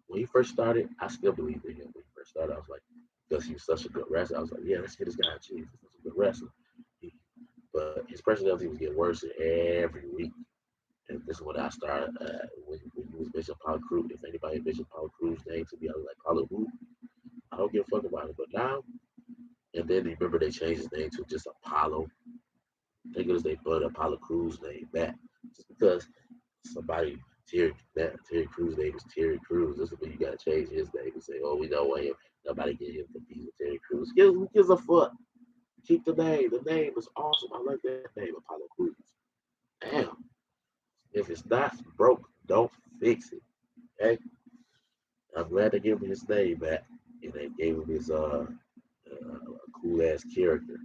when he first started, I still believed in him. When he first started, I was like, because he was such a good wrestler, I was like, yeah, let's get this guy a chance. He's such a good wrestler. He, but his personality was getting worse every week. And this is when I started, when you was mentioning Paul Cruz. If anybody mentioned Paul Cruz' name to me, I was like, Paulo who? I don't give a fuck about it. But now, and then remember they changed his name to just Apollo. Thank goodness they put Apollo Cruz' name back. Just because somebody, Terry Crews' name is Terry Crews. This is when you gotta change his name and say, oh, we know him. Nobody get him confused with Terry Crews. Who gives a fuck? Keep the name. The name is awesome. I like that name, Apollo Cruz. Damn. If it's not broke, don't fix it. Okay? I'm glad they gave him his name back. And they gave him his cool ass character,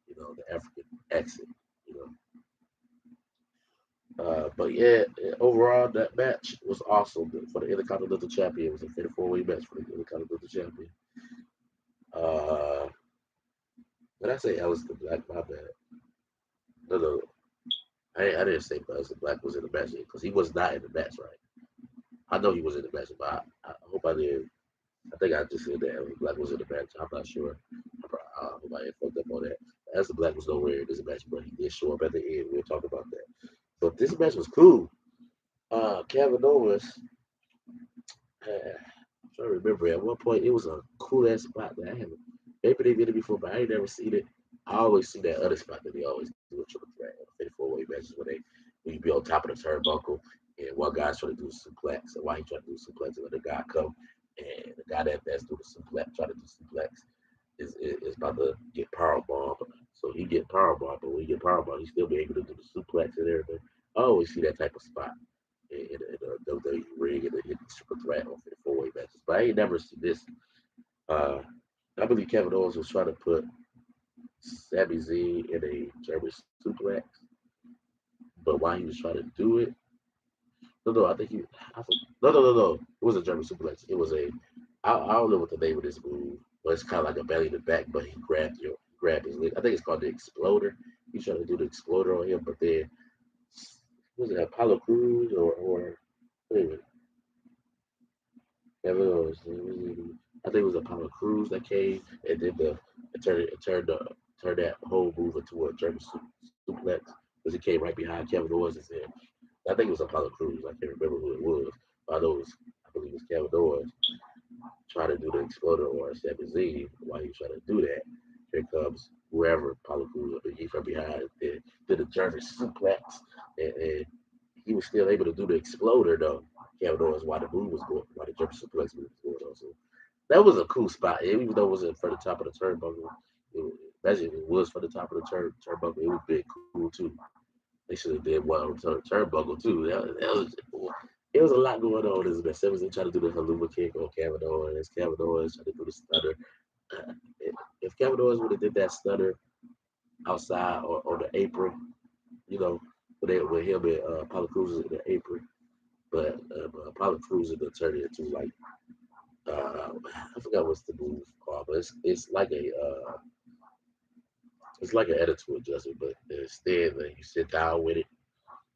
the African accent, you know. But yeah, overall, that match was awesome for the Intercontinental Champion. It was a 54-way match for the Intercontinental Champion. Uh, when I say Alistair Black, my bad. No, no, I didn't say Alistair Black was in the match because he was not in the match, right? I know he was in the match, but I hope I did. I think I just said that Alistair Black was in the match. I'm not sure. I hope I ain't fucked up on that. Alistair Black was nowhere in this match, but he did show up at the end. We'll talk about that. But this match was cool. Kevin Owens. I'm trying to remember at one point it was a cool ass spot that I haven't. Maybe they did it before, but I ain't never seen it. I always see that other spot that they always do a triple threat on 54 way matches where they when you be on top of the turnbuckle and one guy's trying to do a suplex and while he trying to do a suplex and the guy come and the guy that's doing the suplex trying to do suplex is about to get power bomb. So he get power bomb, but when he get power bomb, he still be able to do the suplex and everything. I always see that type of spot in a WWE ring and hit the triple threat on 54 way matches. But I ain't never seen this. Uh, I believe Kevin Owens was trying to put Sami Zayn in a German suplex, but while he was trying to do it, no, I think he, I thought, no. It was a German suplex. It was a, I don't know what the name of this move, but it's kind of like a belly to back, but he grabbed his leg. I think it's called the Exploder. He's trying to do the Exploder on him, but then was it Apollo Cruz or wait a minute, Kevin Owens? I think it was Apollo Cruz that came and did turned that whole move into a German suplex because he came right behind Kevin Owens and said, I think it was Apollo Cruz. I can't remember who it was. But I know it was, I believe it was Kevin Owens trying to do the exploder or Sami Zayn. While he's trying to do that, here comes whoever Apollo Cruz or he from behind did a German suplex and he was still able to do the exploder though. Kevin Owens while the move was going, while the German suplex move was going on. So that was a cool spot. Even though it wasn't for the top of the turnbuckle, imagine if it was for the top of the turnbuckle, it would be cool too. They should have did one on turnbuckle too. It was a lot going on. This man Simmons trying to do the Haluma kick on Kevin Owens. Kevin Owens trying to do the stunner. Uh, if Kevin Owens would have did that stunner outside or on the apron, you know, with him and Apollo Cruz in the apron, but Apollo Cruz would turn it into like I forgot what's the move called, but it's like an attitude adjustment, but instead you sit down with it.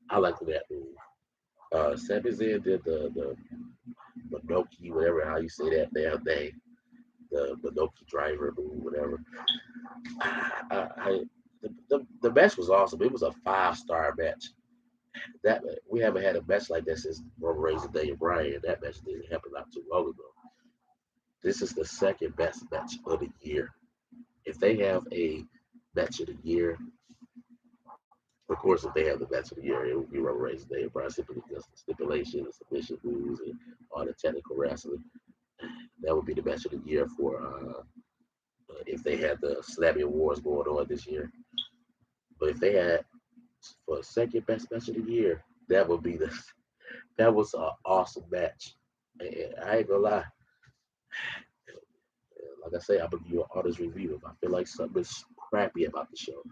I like that move. Sami Zayn did the Minoki, whatever how you say that damn thing, the Minoki driver move, whatever. The match was awesome. It was a 5-star match. That we haven't had a match like that since Roman Reigns and Daniel Bryan. That match didn't happen not too long ago. This is the second best match of the year. If they have a match of the year, of course, if they have the match of the year, it would be Roman Reigns and Daniel Bryan simply because the stipulation, the submission moves, and all the technical wrestling. That would be the match of the year for if they had the Slammy Awards going on this year. But if they had for second best match of the year, that would be the that was an awesome match. And I ain't gonna lie, like I say, I'm gonna give you an honest review. If I feel like something is crappy about the show,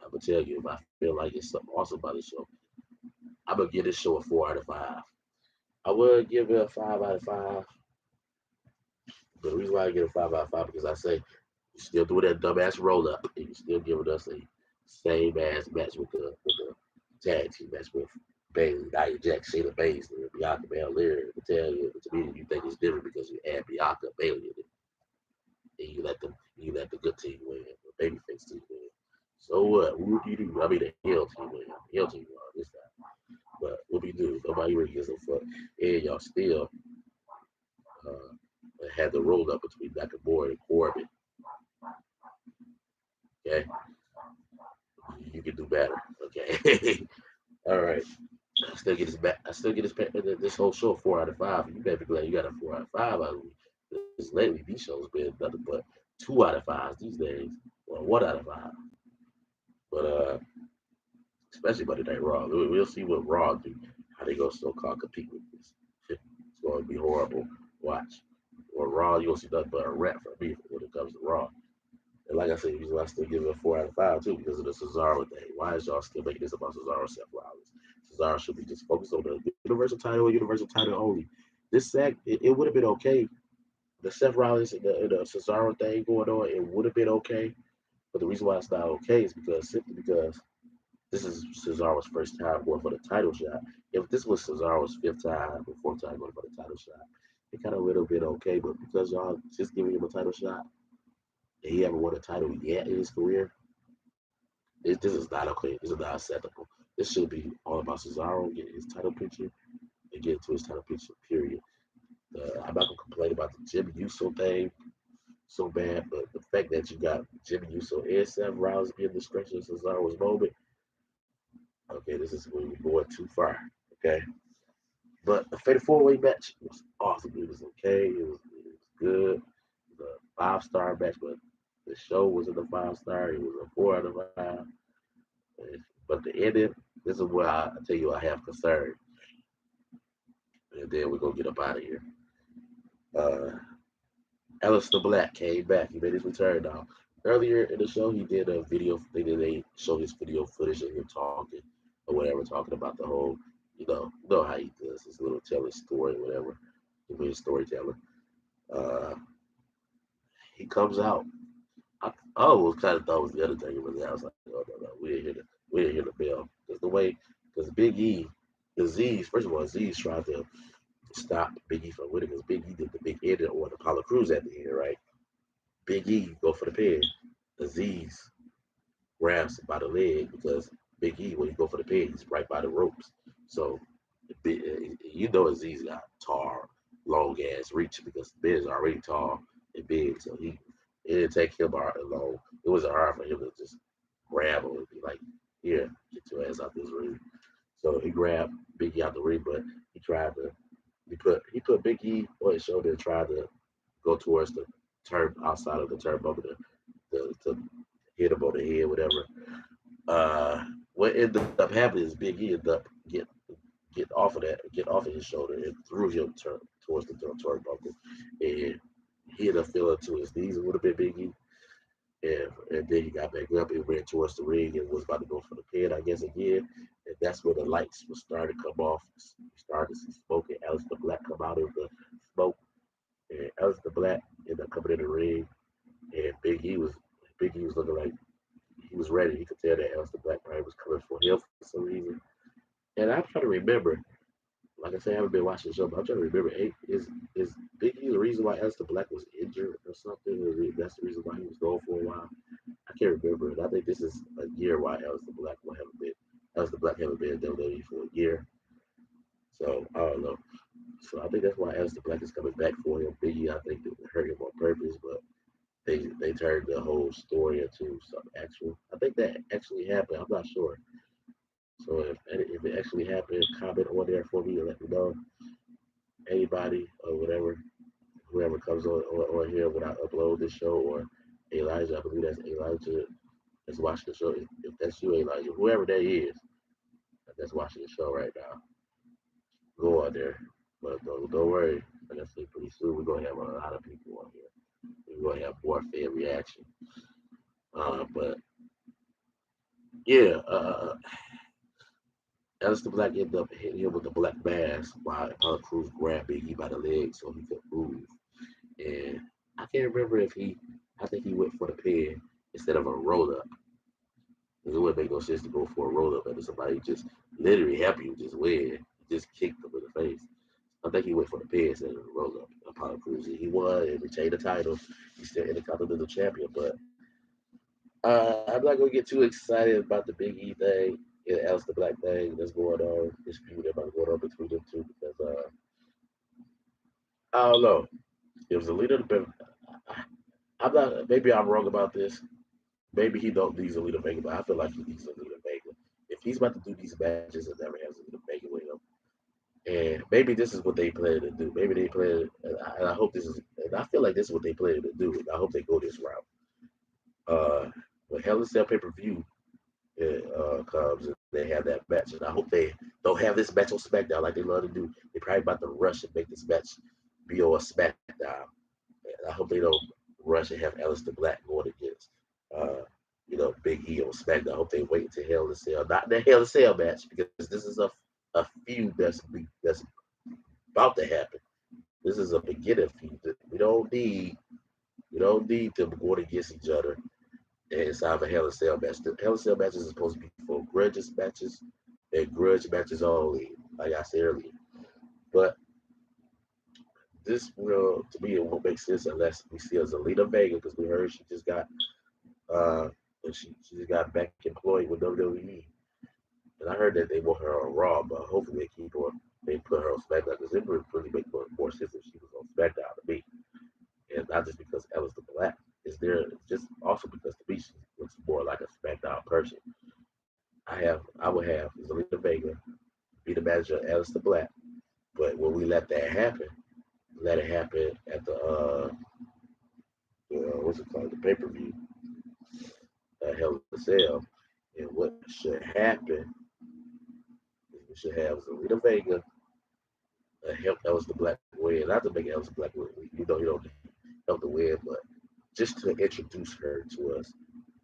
I'm gonna tell you. If I feel like it's something awesome about the show, I'm gonna give this show a 4 out of 5. I would give it a 5 out of 5. But the reason why I give it a 5 out of 5 because I say you still doing that dumbass roll up, and you still giving us a same ass match with the tag team match with Bailey, Nia Jax, Shayna Baszler, and Bianca Belair. To tell you, to me, you think it's different because you add Bianca Bailey in it, and you let the good team win, the babyface team win. So what? What do you do? I mean, the heel team win. The heel team won this time. But what we do? Nobody really gives a fuck. And y'all still had the roll up between Nakamura and Corbin. Okay, you can do better. Okay, all right. I still get this back. I still get this whole show 4 out of 5. You better be glad you got a 4 out of 5 out of me. Because lately these shows been nothing but 2 out of 5s these days, or 1 out of 5. But especially Monday Night Raw, we'll see what Raw do. How they gonna so called compete with this? It's going to be horrible. Watch. Or Raw, you gonna see nothing but a rap for me when it comes to Raw. And like I said, usually I still give it a 4 out of 5 too because of the Cesaro thing. Why is y'all still making this about Cesaro Seth Rollins? Cesaro should be just focused on the Universal title or Universal title only. This seg it would have been okay the Seth Rollins and the Cesaro thing going on, it would have been okay. But the reason why it's not okay is because simply because this is Cesaro's first time going for the title shot. If this was Cesaro's fifth time or fourth time going for the title shot, it kind of would have been okay. But because y'all just giving him a title shot and he haven't won a title yet in his career, this is not okay. This is not acceptable. This should be all about Cesaro getting his title picture and getting to his title picture, period. I'm not going to complain about the Jimmy Uso thing so bad, but the fact that you got Jimmy Uso and Seth Rollins being distracted in Cesaro's moment, okay, this is when we're going too far. Okay. But the Fatal Four Way match was awesome. It was okay. It was good. It was a 5-star match, but the show wasn't a 5-star. It was a 4 out of 5. But the ending, this is where I tell you I have concern. And then we're gonna get up out of here. Uh Aleister Black came back. He made his return now. Earlier in the show, he did a video. They showed his video footage of him talking or whatever, talking about the whole, you know how he does his little telling story, whatever. He's a storyteller. Uh, he comes out. I almost kind of thought it was the other thing, but I was like, oh no, we didn't hear the bell because the way, because Big E, Aziz, first of all, Aziz tried to stop Big E from winning because Big E did the big ending on Apollo Crews at the end, right? Big E go for the pin. Aziz grabs by the leg because Big E, when he go for the pin, he's right by the ropes. So you know Aziz got tall, long ass reach because Ben is already tall and big. So it didn't take him long. It wasn't hard for him to just grab him and be like, "Here, get your ass out this ring." So he grabbed Big E out the ring, but he tried to he put Big E on his shoulder and tried to go towards the turn outside of the turnbuckle to hit him on the head, whatever. What ended up happening is Big E ended up get off of his shoulder and threw him towards the turnbuckle, and he ended up falling to his knees. It would have been Big E, and then he got back up and went towards the ring and was about to go for the pin, I guess again, and that's when the lights were starting to come off. We started to see smoke, and Aleister Black come out of the smoke, and Aleister Black ended up coming in the ring, and Big E was looking like he was ready. You could tell that Aleister Black probably was coming for him for some reason. And I'm trying to remember, like I said, I haven't been watching the show, but I'm trying to remember, hey, is Big E the reason why Aleister Black was injured or something? Or that's the reason why he was gone for a while. I can't remember. And I think this is a year why Aleister Black haven't been in WWE for a year. So I don't know. So I think that's why Aleister Black is coming back for him. Big E, I think they hurt him on purpose, but they turned the whole story into some actual. I think that actually happened. I'm not sure. So if it actually happened, comment on there for me and let me know. Anybody or whatever, whoever comes on here when I upload this show, or Elijah, I believe that's Elijah that's watching the show. If that's you, Elijah, whoever that is that's watching the show right now, go on there. But don't worry. Like I said, pretty soon we're gonna have a lot of people on here. We're gonna have more fan reaction. But yeah, Aleister Black ended up hitting him with the black mass while Apollo Crews grabbed Big E by the leg so he could move. And I can't remember if I think he went for the pin instead of a roll up. Because it wouldn't make no sense to go for a roll up and somebody just literally help you just win. Just kicked him in the face. I think he went for the pin instead of the roll up. Apollo Crews, he won and retained the title. He's still Intercontinental Champion. But I'm not going to get too excited about the Big E thing and Aleister Black thing that's going on, this feud that's going on between them two because I don't know. It was a leader. I'm not. Maybe I'm wrong about this. Maybe he don't need Zelina Vega, but I feel like he needs Zelina Vega. If he's about to do these matches and never has Zelina Vega with him, and maybe this is what they plan to do. Maybe they plan, and I hope this is, and I feel like this is what they plan to do. And I hope they go this route. When Hell in Cell pay per view comes and they have that match, and I hope they don't have this match on SmackDown like they love to do. They're probably about to rush and make this match be on SmackDown. And I hope they don't rush and have Aleister Black going against, uh, Big E on SmackDown. I hope they wait until Hell in a Cell, not the Hell in a Cell match, because this is a feud that's about to happen. This is a beginner feud. We don't need them going against each other and inside of a Hell in a Cell match. The Hell in a Cell matches are supposed to be for grudges matches and grudge matches only, like I said earlier. But this will, to me, it won't make sense unless we see a Zelina Vega because we heard she just got uh she just got back employed with WWE. And I heard that they want her on Raw, but hopefully they put her on SmackDown because it would really make more sense if she was on SmackDown to me, and not just because Aleister Black is there, just also because to me she looks more like a SmackDown person. I would have Zelina Vega be the manager of Aleister Black, but when we let that happen, let it happen at the what's it called, the pay per view, Hell in a Cell, and what should happen is we should have Zelina Vega help Aleister Black win, not to make Aleister Black win, he don't help to win, but just to introduce her to us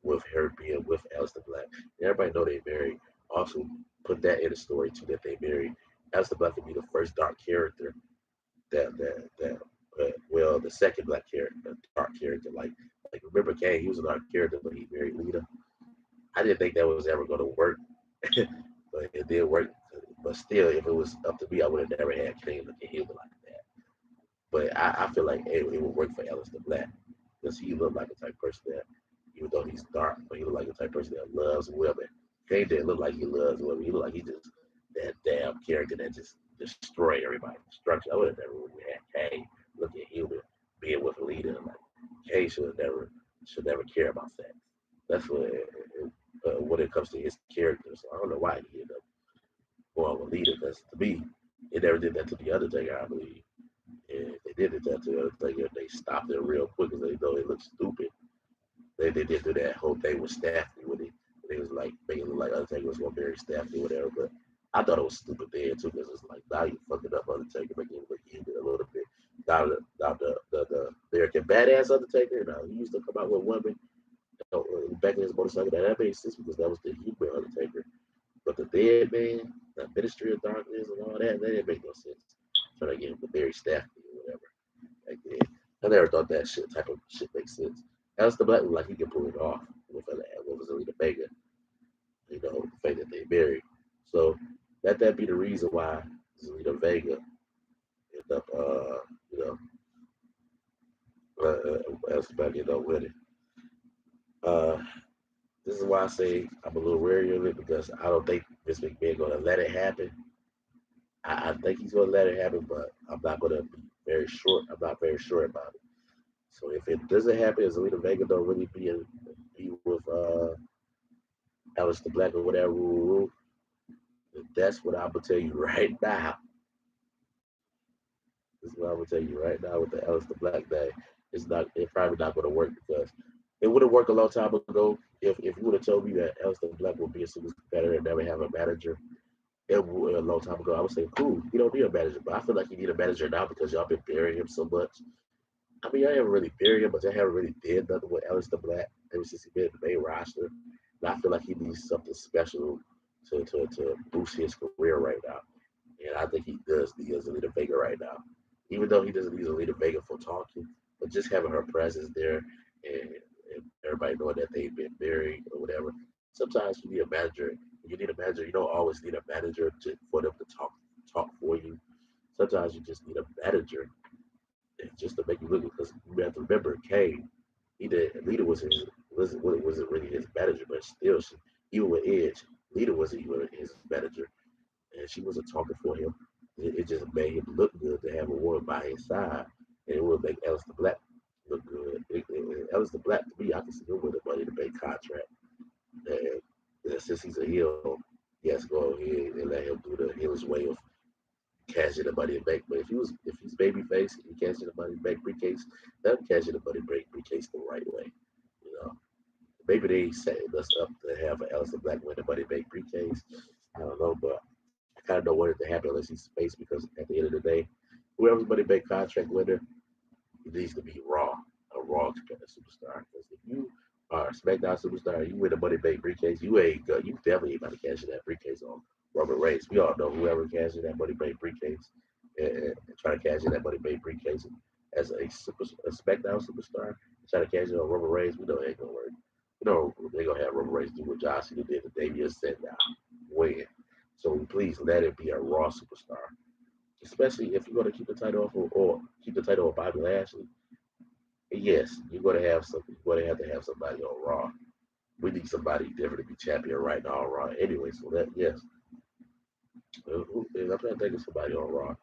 with her being with Aleister Black. And everybody know they married. Also put that in the story too that they married. Aleister Black would be the first dark character well the second black character, dark character. Like remember Kane, he was a dark character, but he married Lita. I didn't think that was ever going to work, but it did work. But still, if it was up to me, I would have never had Kane look at him like that. But I feel like it would work for Aleister Black because he looked like a type of person that, even though he's dark, but he looked like a type of person that loves women. Kane didn't look like he loves women. He looked like he just that damn character that just destroy everybody. Destruction. I would have never really had Kane look at human being with a leader. Like Kane should never care about sex. That's what when it comes to his character. So I don't know why he ended up going with leader because to me, it never did that to the Undertaker. I believe. And they did it that to the Undertaker. They stopped it real quick because they know it looked stupid. They did do that whole thing with Stephanie when they was like making it look like Undertaker was gonna marry Stephanie or whatever. But I thought it was stupid then too because it's like now you fucking up Undertaker, making him look human a little bit. Now the American Badass Undertaker, now he used to come out with women back in his motorcycle. That made sense because that was the human Undertaker. But the dead man, the Ministry of Darkness and all that didn't make no sense. Trying to get him to marry Stephanie or whatever. Like then, I never thought that shit type of shit makes sense. Alistair Black looked like he could pull it off with Zelina Vega, the fact that they married. So let that be the reason why Zelina Vega ended up, you know, Alistair Black ended up winning. Uh, this is why I say I'm a little wary of it because I don't think Vince McMahon gonna let it happen. I think he's gonna let it happen, but I'm not gonna be very sure. I'm not very sure about it. So if it doesn't happen, if Zelina Vega don't really be with Alistair Black or whatever, that's what I'm gonna tell you right now. This is what I'm gonna tell you right now with the Alistair Black thing. It's probably not gonna work because it would have worked a long time ago if you would have told me that Alistair Black would be a super competitor and never have a manager. It would a long time ago. I would say, cool, you don't need a manager, but I feel like you need a manager now because y'all been burying him so much. I mean, I haven't really buried him, but I haven't really did nothing with Alistair Black ever since he been in the main roster. And I feel like he needs something special to boost his career right now. And I think he does need a Zelina Vega right now. Even though he doesn't need Zelina Vega for talking, but just having her presence there and everybody knowing that they've been married or whatever. Sometimes you need a manager. You need a manager. You don't always need a manager for them to talk for you. Sometimes you just need a manager just to make you look because you have to remember Kane. Lita wasn't really his manager, but still, even with Edge, Lita wasn't even his manager, and she wasn't talking for him. It just made him look good to have a woman by his side, and it would make Aleister Black look good. Aleister Black to me, I can see him with a money to pay contract, and since he's a heel, he has to go ahead and let him do the heelish way of cash in the money and bank. But if he's babyface and he cash in the money and bank briefcase, let him cash in the money and bank briefcase the right way. You know, maybe they setting us up to have an Alistair Black win the money bank briefcase. I don't know, but I kind of don't want it to happen unless he's face because at the end of the day, whoever's money bank contract winner, he needs to be raw, a raw superstar. Because if you are a SmackDown superstar, you win the money bank briefcase, you ain't good. You definitely ain't about to cash in that briefcase on Roman Reigns. We all know whoever cashes that money bank briefcase and try to cash in that money made briefcase as a SmackDown superstar. Try to cash in on Roman Reigns. We know it ain't gonna work. You know they're gonna have Roman Reigns do what John Cena did the day you said now, win. So please let it be a Raw superstar, especially if you're gonna keep the title off or keep the title of Bobby Lashley. Yes, you're gonna have some. You're gonna have to have somebody on Raw. We need somebody different to be champion right now on Raw. Anyway, so that yes, I'm trying to think of somebody on Raw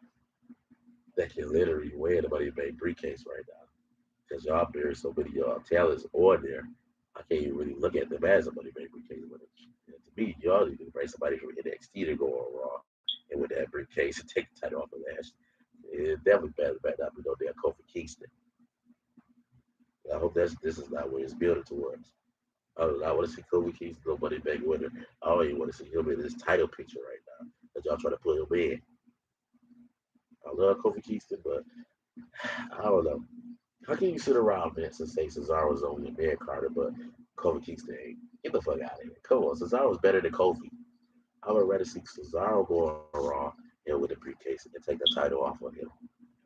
that can literally wear the money bank briefcase right now. Because y'all bury so many talents on there. I can't even really look at them as a money bank briefcase. But to me, y'all need to bring somebody from NXT to go on Raw and with that briefcase and take the title off of Lash. It definitely better not be no damn Kofi Kingston. I hope this is not where it's building towards. I don't know. I want to see Kofi Kingston, no money bank winner. I don't even want to see him in this title picture right now. That y'all trying to put him in. I love Kofi Kingston, but I don't know. How can you sit around Vince and say Cesaro's only a man Carter, but Kofi Kingston ain't? Get the fuck out of here. Come on, Cesaro's better than Kofi. I would rather see Cesaro go on Raw and with a briefcase and take the title off of him,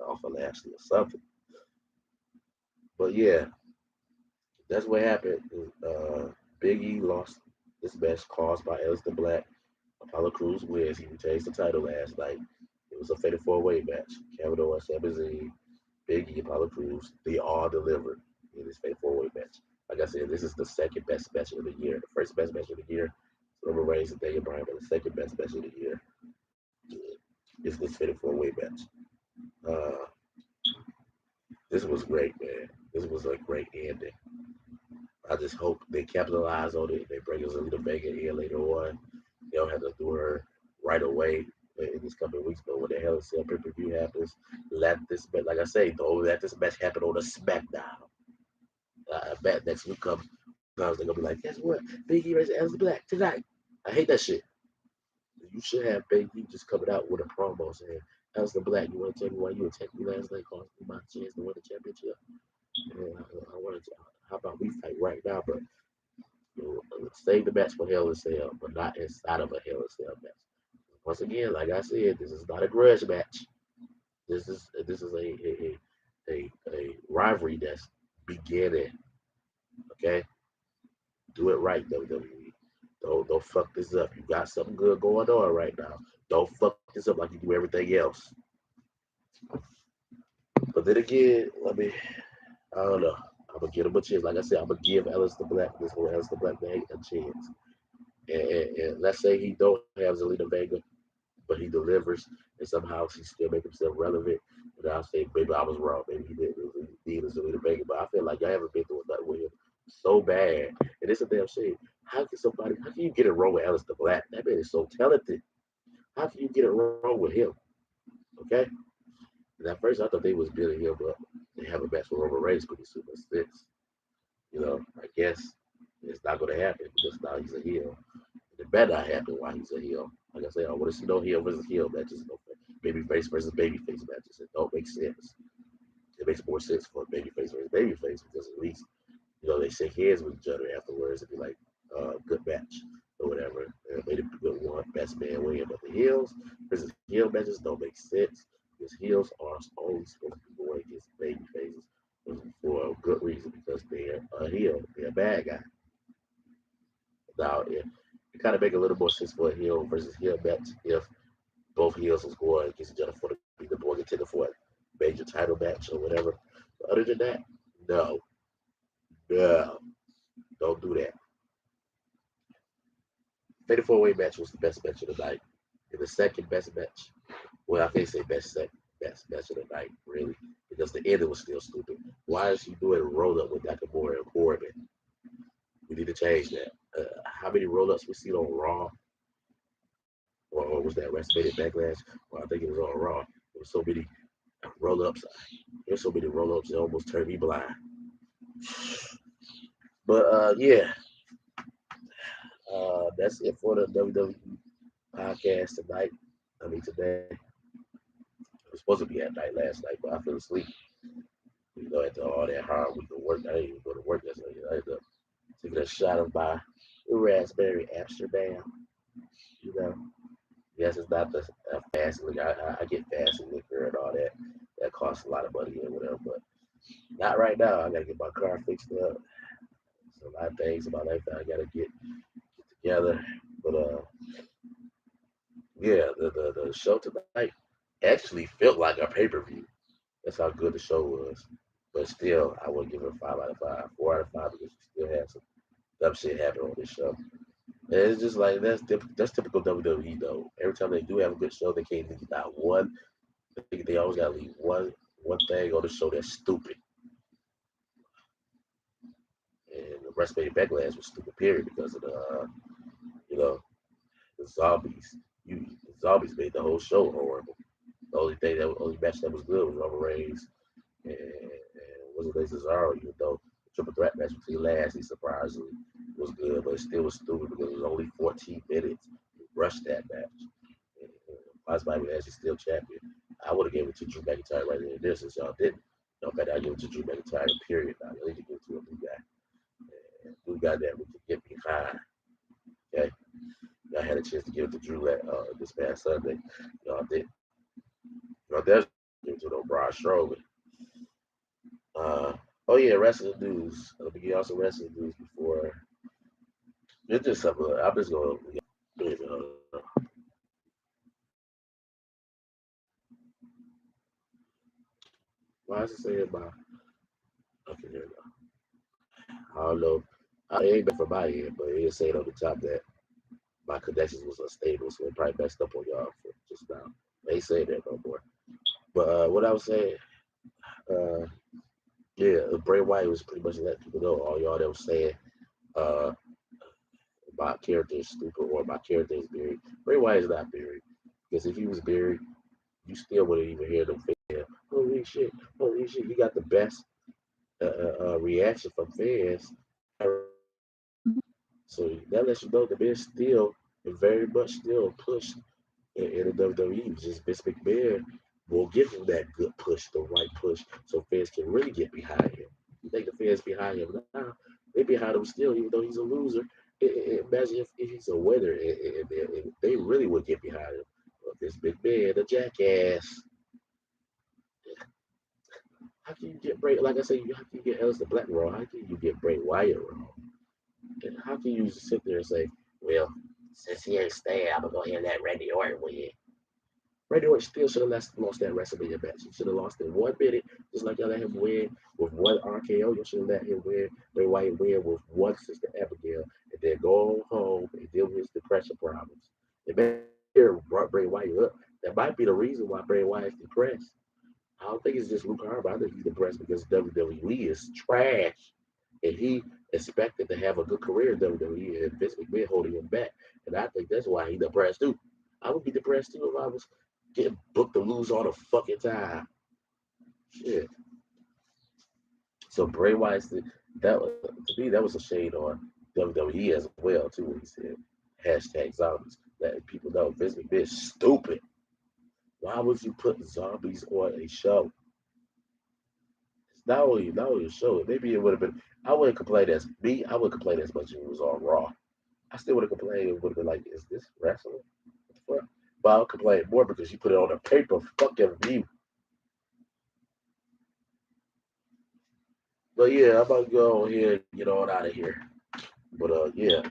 off of Lashley or something. But yeah, that's what happened. Big E lost this match caused by Aleister Black. Apollo Crews wins. He retains the title last night. It was a fatal four-way match. Kevin Owens, Sami Zayn, Big E, Apollo Crews, they all delivered in this fatal four-way match. Like I said, this is the second best match of the year. The first best match of the year, Roman Reigns and Daniel Bryan, but the second best match of the year is this fatal four-way match. Uh, this was great, man. This was a great ending. I just hope they capitalize on it. They bring Zelina Vega in later on. They don't have to do her right away in these coming weeks. But when the Hell in Cell pay-per-view happens, let this match, like I say, don't let this match happen on a SmackDown. I bet next week comes, they're gonna be like, guess what? Big E versus Aleister Black tonight. I hate that shit. You should have Big E just coming out with a promo saying, Aleister Black, you want to tell me why you attacked me last night, cost me my chance to win the championship? I wanted to. How about we fight right now, but save the match for Hell in Cell, but not inside of a Hell in Cell match. Once again, like I said, this is not a grudge match. This is a rivalry that's beginning. Okay, do it right, WWE. Don't fuck this up. You got something good going on right now. Don't fuck this up like you do everything else. But then again, I don't know. I'm gonna give him a chance. Like I said, I'm gonna give Aleister Black this whole Aleister Black thing a chance. And let's say he don't have Zelina Vega, but he delivers, and somehow he still make himself relevant. And I'll say maybe I was wrong. Maybe he didn't really need a Zelina Vega, but I feel like y'all haven't been through nothing with him so bad. And it's a damn shame. How can you get it wrong with Aleister Black? That man is so talented. How can you get it wrong with him? Okay. And at first I thought they was building him up. They have a match with Roman Reigns pretty soon. But since, I guess it's not gonna happen because now he's a heel. It better not happen while he's a heel. Like I said, I want to see no heel versus heel matches, no baby face versus baby face matches. It don't make sense. It makes more sense for baby face versus baby face because at least they shake hands with each other afterwards and be like, good match or whatever. And made a good one, best man win. But the heels versus heel matches don't make sense because heels are only supposed to be going against baby faces for a good reason because they're a heel, they're a bad guy. Now, it kind of make a little more sense for a heel versus heel match if both heels was going against each other for to be the boy contender for a major title match or whatever. But other than that, no, no, don't do that. Fatal four way match was the best match of the night. And the second best match, well, I can't say best match of the night, really, because the ending was still stupid. Why is he doing a roll up with Nakamura and Corbin? We need to change that. How many roll ups we see on Raw? Or was that WrestleMania Backlash? Well, I think it was on Raw. There was so many roll ups. There's so many roll ups it almost turned me blind. But yeah, that's it for the WWE podcast tonight. I mean today. It was supposed to be at night last night, but I fell asleep. After all that hard week of work, I didn't even go to work yesterday. I ended up taking a shot of my raspberry Amsterdam. You know, Yes, it's not the fast liquor. I get fast liquor and all that. That costs a lot of money and whatever, but not right now. I gotta get my car fixed up. There's a lot of things in my life that I gotta get together. But yeah, the show tonight actually felt like a pay-per-view. That's how good the show was. But still, I would give it a 5 out of 5, 4 out of 5 because you still have some dumb shit happen on this show. And it's just like that's typical WWE though. Every time they do have a good show, they can't leave out one. They always gotta leave one thing on the show that's stupid. And the WrestleMania Backlash was stupid period because of the you know the zombies. The zombies made the whole show horrible. Only match that was good was Roman Reigns and was it Cesaro, even though the triple threat match between Lashley surprisingly was good, but it still was stupid because it was only 14 minutes. You rushed that match. And Vice Bobby Lashley still champion. I would have given it to Drew McIntyre right there and there since y'all didn't. No matter, I give it to Drew McIntyre, period. I really give it to a new guy. And new guy that we can get behind. Okay. Y'all had a chance to give it to Drew this past Sunday. Y'all didn't. There's give it to no Braun Strowman. Uh, oh yeah, wrestling news. Let me give y'all some wrestling news before. It's just something. I'm just gonna. Wait a minute, hold on. Why is it saying my? Okay, there we go. I don't know. It ain't bad for my end, but it is saying on the top that my connections was unstable, so it probably messed up on y'all for just now. They ain't saying that no more. But what I was saying, uh, yeah, Bray Wyatt was pretty much letting people know, all y'all that was saying, uh, my character is stupid or my character is buried. Bray Wyatt is not buried because if he was buried, you still wouldn't even hear them fans. Holy shit! He got the best reaction from fans. So that lets you know the man still very much still pushed in the WWE. Just Vince McMahon will give him that good push, the right push, so fans can really get behind him. You think the fans behind him now? They behind him still, even though he's a loser. Imagine if he's a winner and they really would get behind him. But this big man, the jackass. How can you get Bray? Like I say, how can you get Alistair Black wrong? How can you get Bray Wyatt wrong? And how can you just sit there and say, well, since he ain't staying, I'm gonna go ahead and let Randy Orton win. Randy Orton still should have lost that WrestleMania match. He should have lost in 1 minute, just like y'all let him win with one RKO. You should have let him win. Bray Wyatt win with one Sister Abigail, and then go home and deal with his depression problems. And maybe brought Bray Wyatt up. That might be the reason why Bray Wyatt's depressed. I don't think it's just Luke Harper. I think he's depressed because WWE is trash. And he expected to have a good career in WWE, and Vince McMahon holding him back. And I think that's why he's depressed too. I would be depressed too if I was getting booked to lose all the fucking time. Shit. So Bray Wyatt, that to me, that was a shade on WWE as well too. When he said hashtag zombies, letting people know Vince McMahon is stupid. Why would you put zombies on a show? It's not only a show. Maybe it would have been. I wouldn't complain as me. I would complain as much if it was on Raw. I still would have complained. It would have been like, is this wrestling? What the fuck? But I'll complain more because you put it on a paper fucking view. But yeah, I'm about to go on here and get on out of here. But yeah,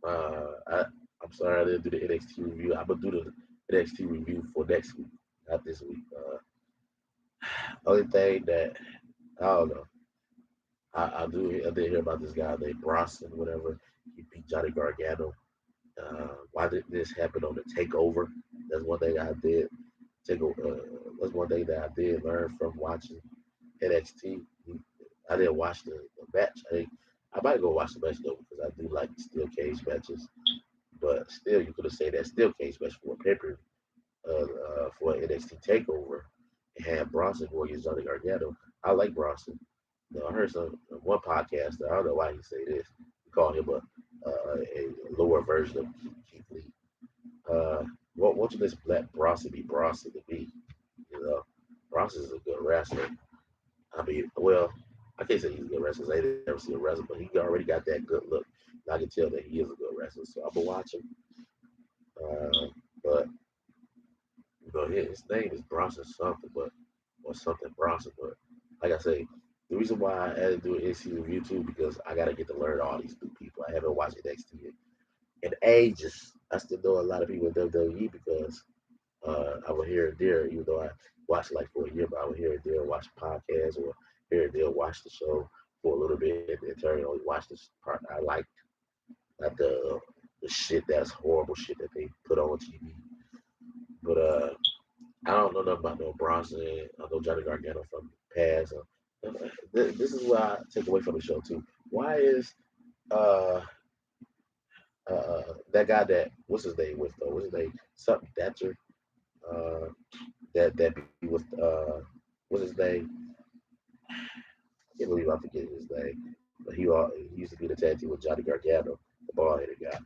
I'm sorry I didn't do the NXT review. I'm gonna do the NXT review for next week, not this week. Only thing that I don't know, I did hear about this guy named Bronson, whatever. He beat Johnny Gargano. Why did this happen on the Takeover? That's one thing I did. That's one thing that I did learn from watching NXT. I didn't watch the match. I might go watch the match though because I do like steel cage matches. But still, you could have said that steel cage match for a paper for an NXT Takeover and had Bronson go against Johnny Gargano. I like Bronson. I heard one podcast. I don't know why he say this. He called him a lower version of Keith Lee. Won't you let Bronson be Bronson to be? You know, Bronson is a good wrestler. I mean, well, I can't say he's a good wrestler. I never seen a wrestler, but he already got that good look. And I can tell that he is a good wrestler. So I'm gonna watch him. But his name is Bronson something, but or something Bronson. But like I say, the reason why I had to do an NXT review too because I gotta get to learn all these new people. I haven't watched NXT in ages. I still know a lot of people in WWE because I would hear and there, even though I watched like for a year, but I would hear and there, watch podcasts or hear and there, watch the show for a little bit, and then turn and only watch this part I like, not the shit that's horrible shit that they put on TV. But I don't know nothing about no Bronson. I know Johnny Gargano from the past. This is what I take away from the show too. Why is uh that guy that what's his name with though? What's his name? Something Thatcher. Uh, that be with what's his name? I can't believe I forget his name. But he used to be the tag team with Johnny Gargano, the bald headed guy.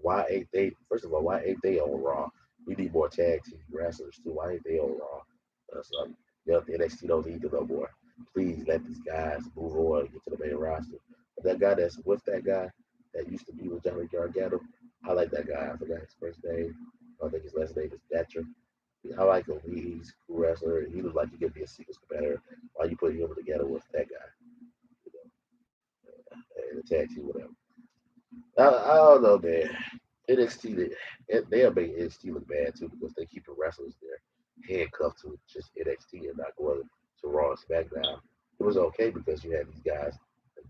Why ain't they? First of all, why ain't they on Raw? We need more tag team wrestlers too. Why ain't they on Raw? So, the NXT don't need them no more. Please let these guys move on and get to the main roster. But that guy that's with that guy that used to be with Johnny Gargano, I like that guy. I forgot his first name. I think his last name is Thatcher. I like him. He's a cool wrestler. He looks like he could be a singles competitor. Why you put him together with that guy? You know, in a tag team, whatever. I don't know, man. NXT, they'll make NXT look bad too because they keep the wrestlers there handcuffed to just NXT and not going to Raw and SmackDown. It was okay because you had these guys.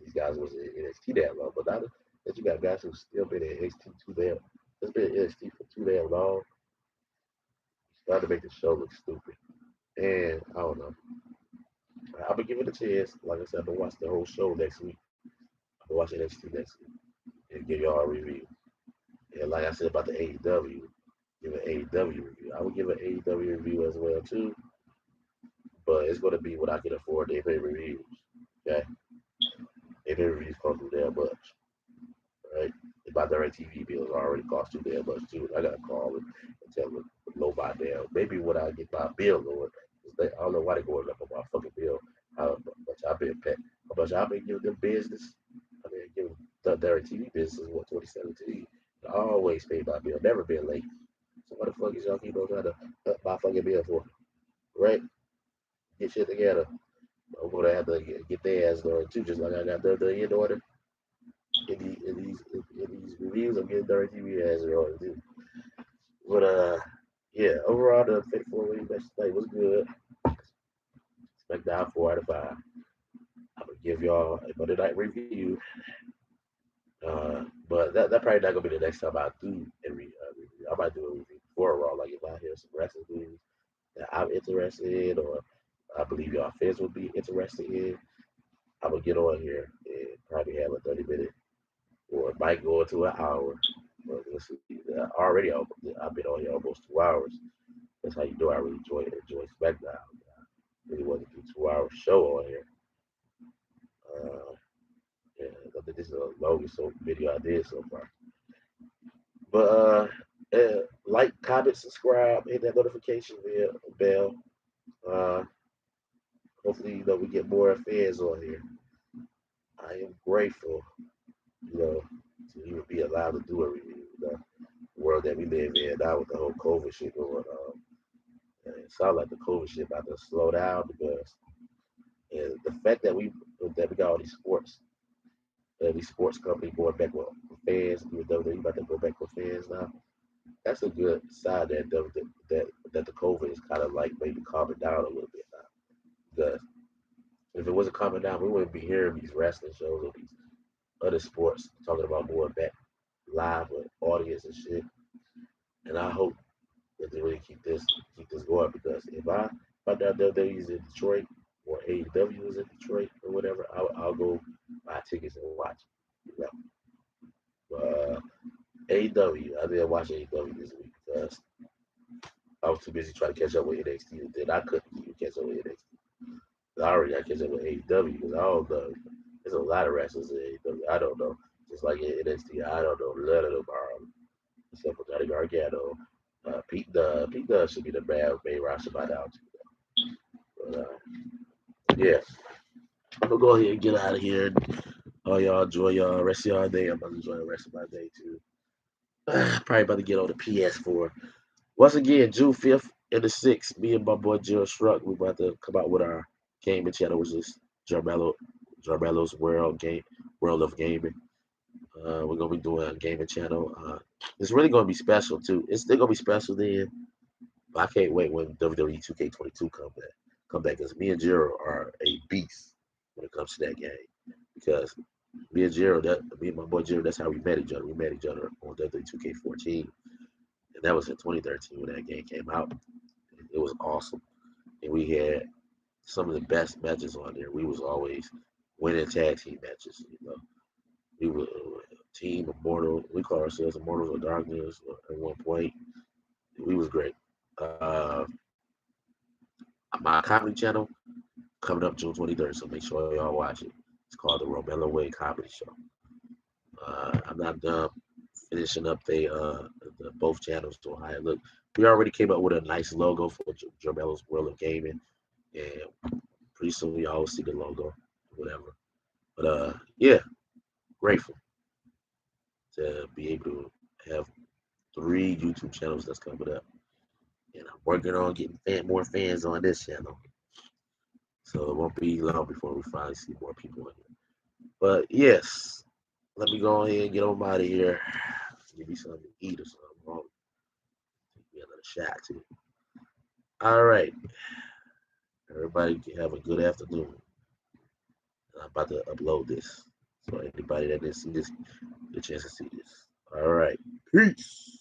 These guys was in NXT that long, but now that you got guys who've still been in NXT too damn, it's been in NXT for too damn long. It's starting to make the show look stupid. And I don't know. I'll be giving it a chance. Like I said, I'm gonna watch the whole show next week. I'm gonna watch NXT next week and give y'all a review. And like I said about the AEW, give an AEW review. I would give an AEW review as well too, but it's gonna be what I can afford. They pay reviews. Okay, they pay reviews cost too damn much, right? And my direct TV bills already cost too damn much too. I gotta call them and tell them low my down. Maybe when I get my bill lower, I don't know why they're going up on my fucking bill. How much I've been paying, how much I've been giving them business. I've been giving the direct TV business what 2017. I always pay my bill, never been late. So what the fuck is y'all keep on trying to cut my fucking bill for? Right? Get shit together. I'm gonna have to get their ass order too, just like I got the in order. In these reviews, I'm getting direct TV ass order too. But yeah, overall the Fatal Way match tonight was good. SmackDown 4 out of 5. I'm gonna give y'all a Monday night review. But that probably not gonna be the next time I do a review. I might do a review for Raw, like if I hear some wrestling news that I'm interested in, or I believe y'all fans would be interested in, I'm gonna get on here and probably have a 30 minute, or it might go into an hour. But we'll see. Already, I've been on here almost 2 hours. That's how you know I really enjoy SmackDown. I really want to do 2 hour show on here. Uh, yeah, I think this is the longest video I did so far. But like, comment, subscribe, hit that notification bell. Uh, hopefully, we get more fans on here. I am grateful, to even be allowed to do a review. The world that we live in now with the whole COVID shit going on. And it sounds like the COVID shit about to slow down because and the fact that we got all these sports companies going back with fans, even though they about to go back with fans now. That's a good sign that the COVID is kind of like maybe calming down a little bit now. Because if it wasn't calming down, we wouldn't be hearing these wrestling shows or these other sports talking about more back live with audience and shit. And I hope that they really keep this going because if I find out WWE is in Detroit or AEW is in Detroit or whatever, I'll go buy tickets and watch. You know, AEW, I didn't watch AEW this week because I was too busy trying to catch up with NXT, and then I couldn't even catch up with NXT. I already got to catch up with AEW because I don't know. There's a lot of wrestlers in AEW. I don't know. Just like in NXT, I don't know none of them except for Johnny Gargano. Pete Dunne should be the main roster by now. But yeah, I'm gonna go ahead and get out of here. All y'all enjoy y'all rest of y'all day. I'm gonna enjoy the rest of my day too. Probably about to get on the PS4. Once again, June 5th and the 6th, me and my boy Jill Struck, we about to come out with our gaming channel, which is Jarmello's World of Gaming. We're gonna be doing a gaming channel. It's really gonna be special too. It's still gonna be special then, but I can't wait when WWE 2K22 come back, because me and Jiro are a beast when it comes to that game. Because me and my boy Jiro, that's how we met each other. We met each other on WWE 2K14, and that was in 2013 when that game came out. It was awesome, and we had some of the best matches on there. We was always winning tag team matches. We were Team Immortal. We call ourselves Immortals of Darkness at one point. We was great. My comedy channel coming up June 23rd, so make sure y'all watch it. It's called the Romello Way Comedy Show. I'm not done finishing up the both channels to how it look. We already came up with a nice logo for Jomello's World of Gaming, and pretty soon y'all will see the logo, whatever. But yeah, grateful to be able to have 3 YouTube channels that's coming up, and I'm working on getting more fans on this channel. So it won't be long before we finally see more people in here. But yes, let me go ahead and get on out of here. Give me something to eat or something. Take me another shot too. All right. Everybody have a good afternoon. I'm about to upload this. So anybody that didn't see this, get a chance to see this. All right. Peace.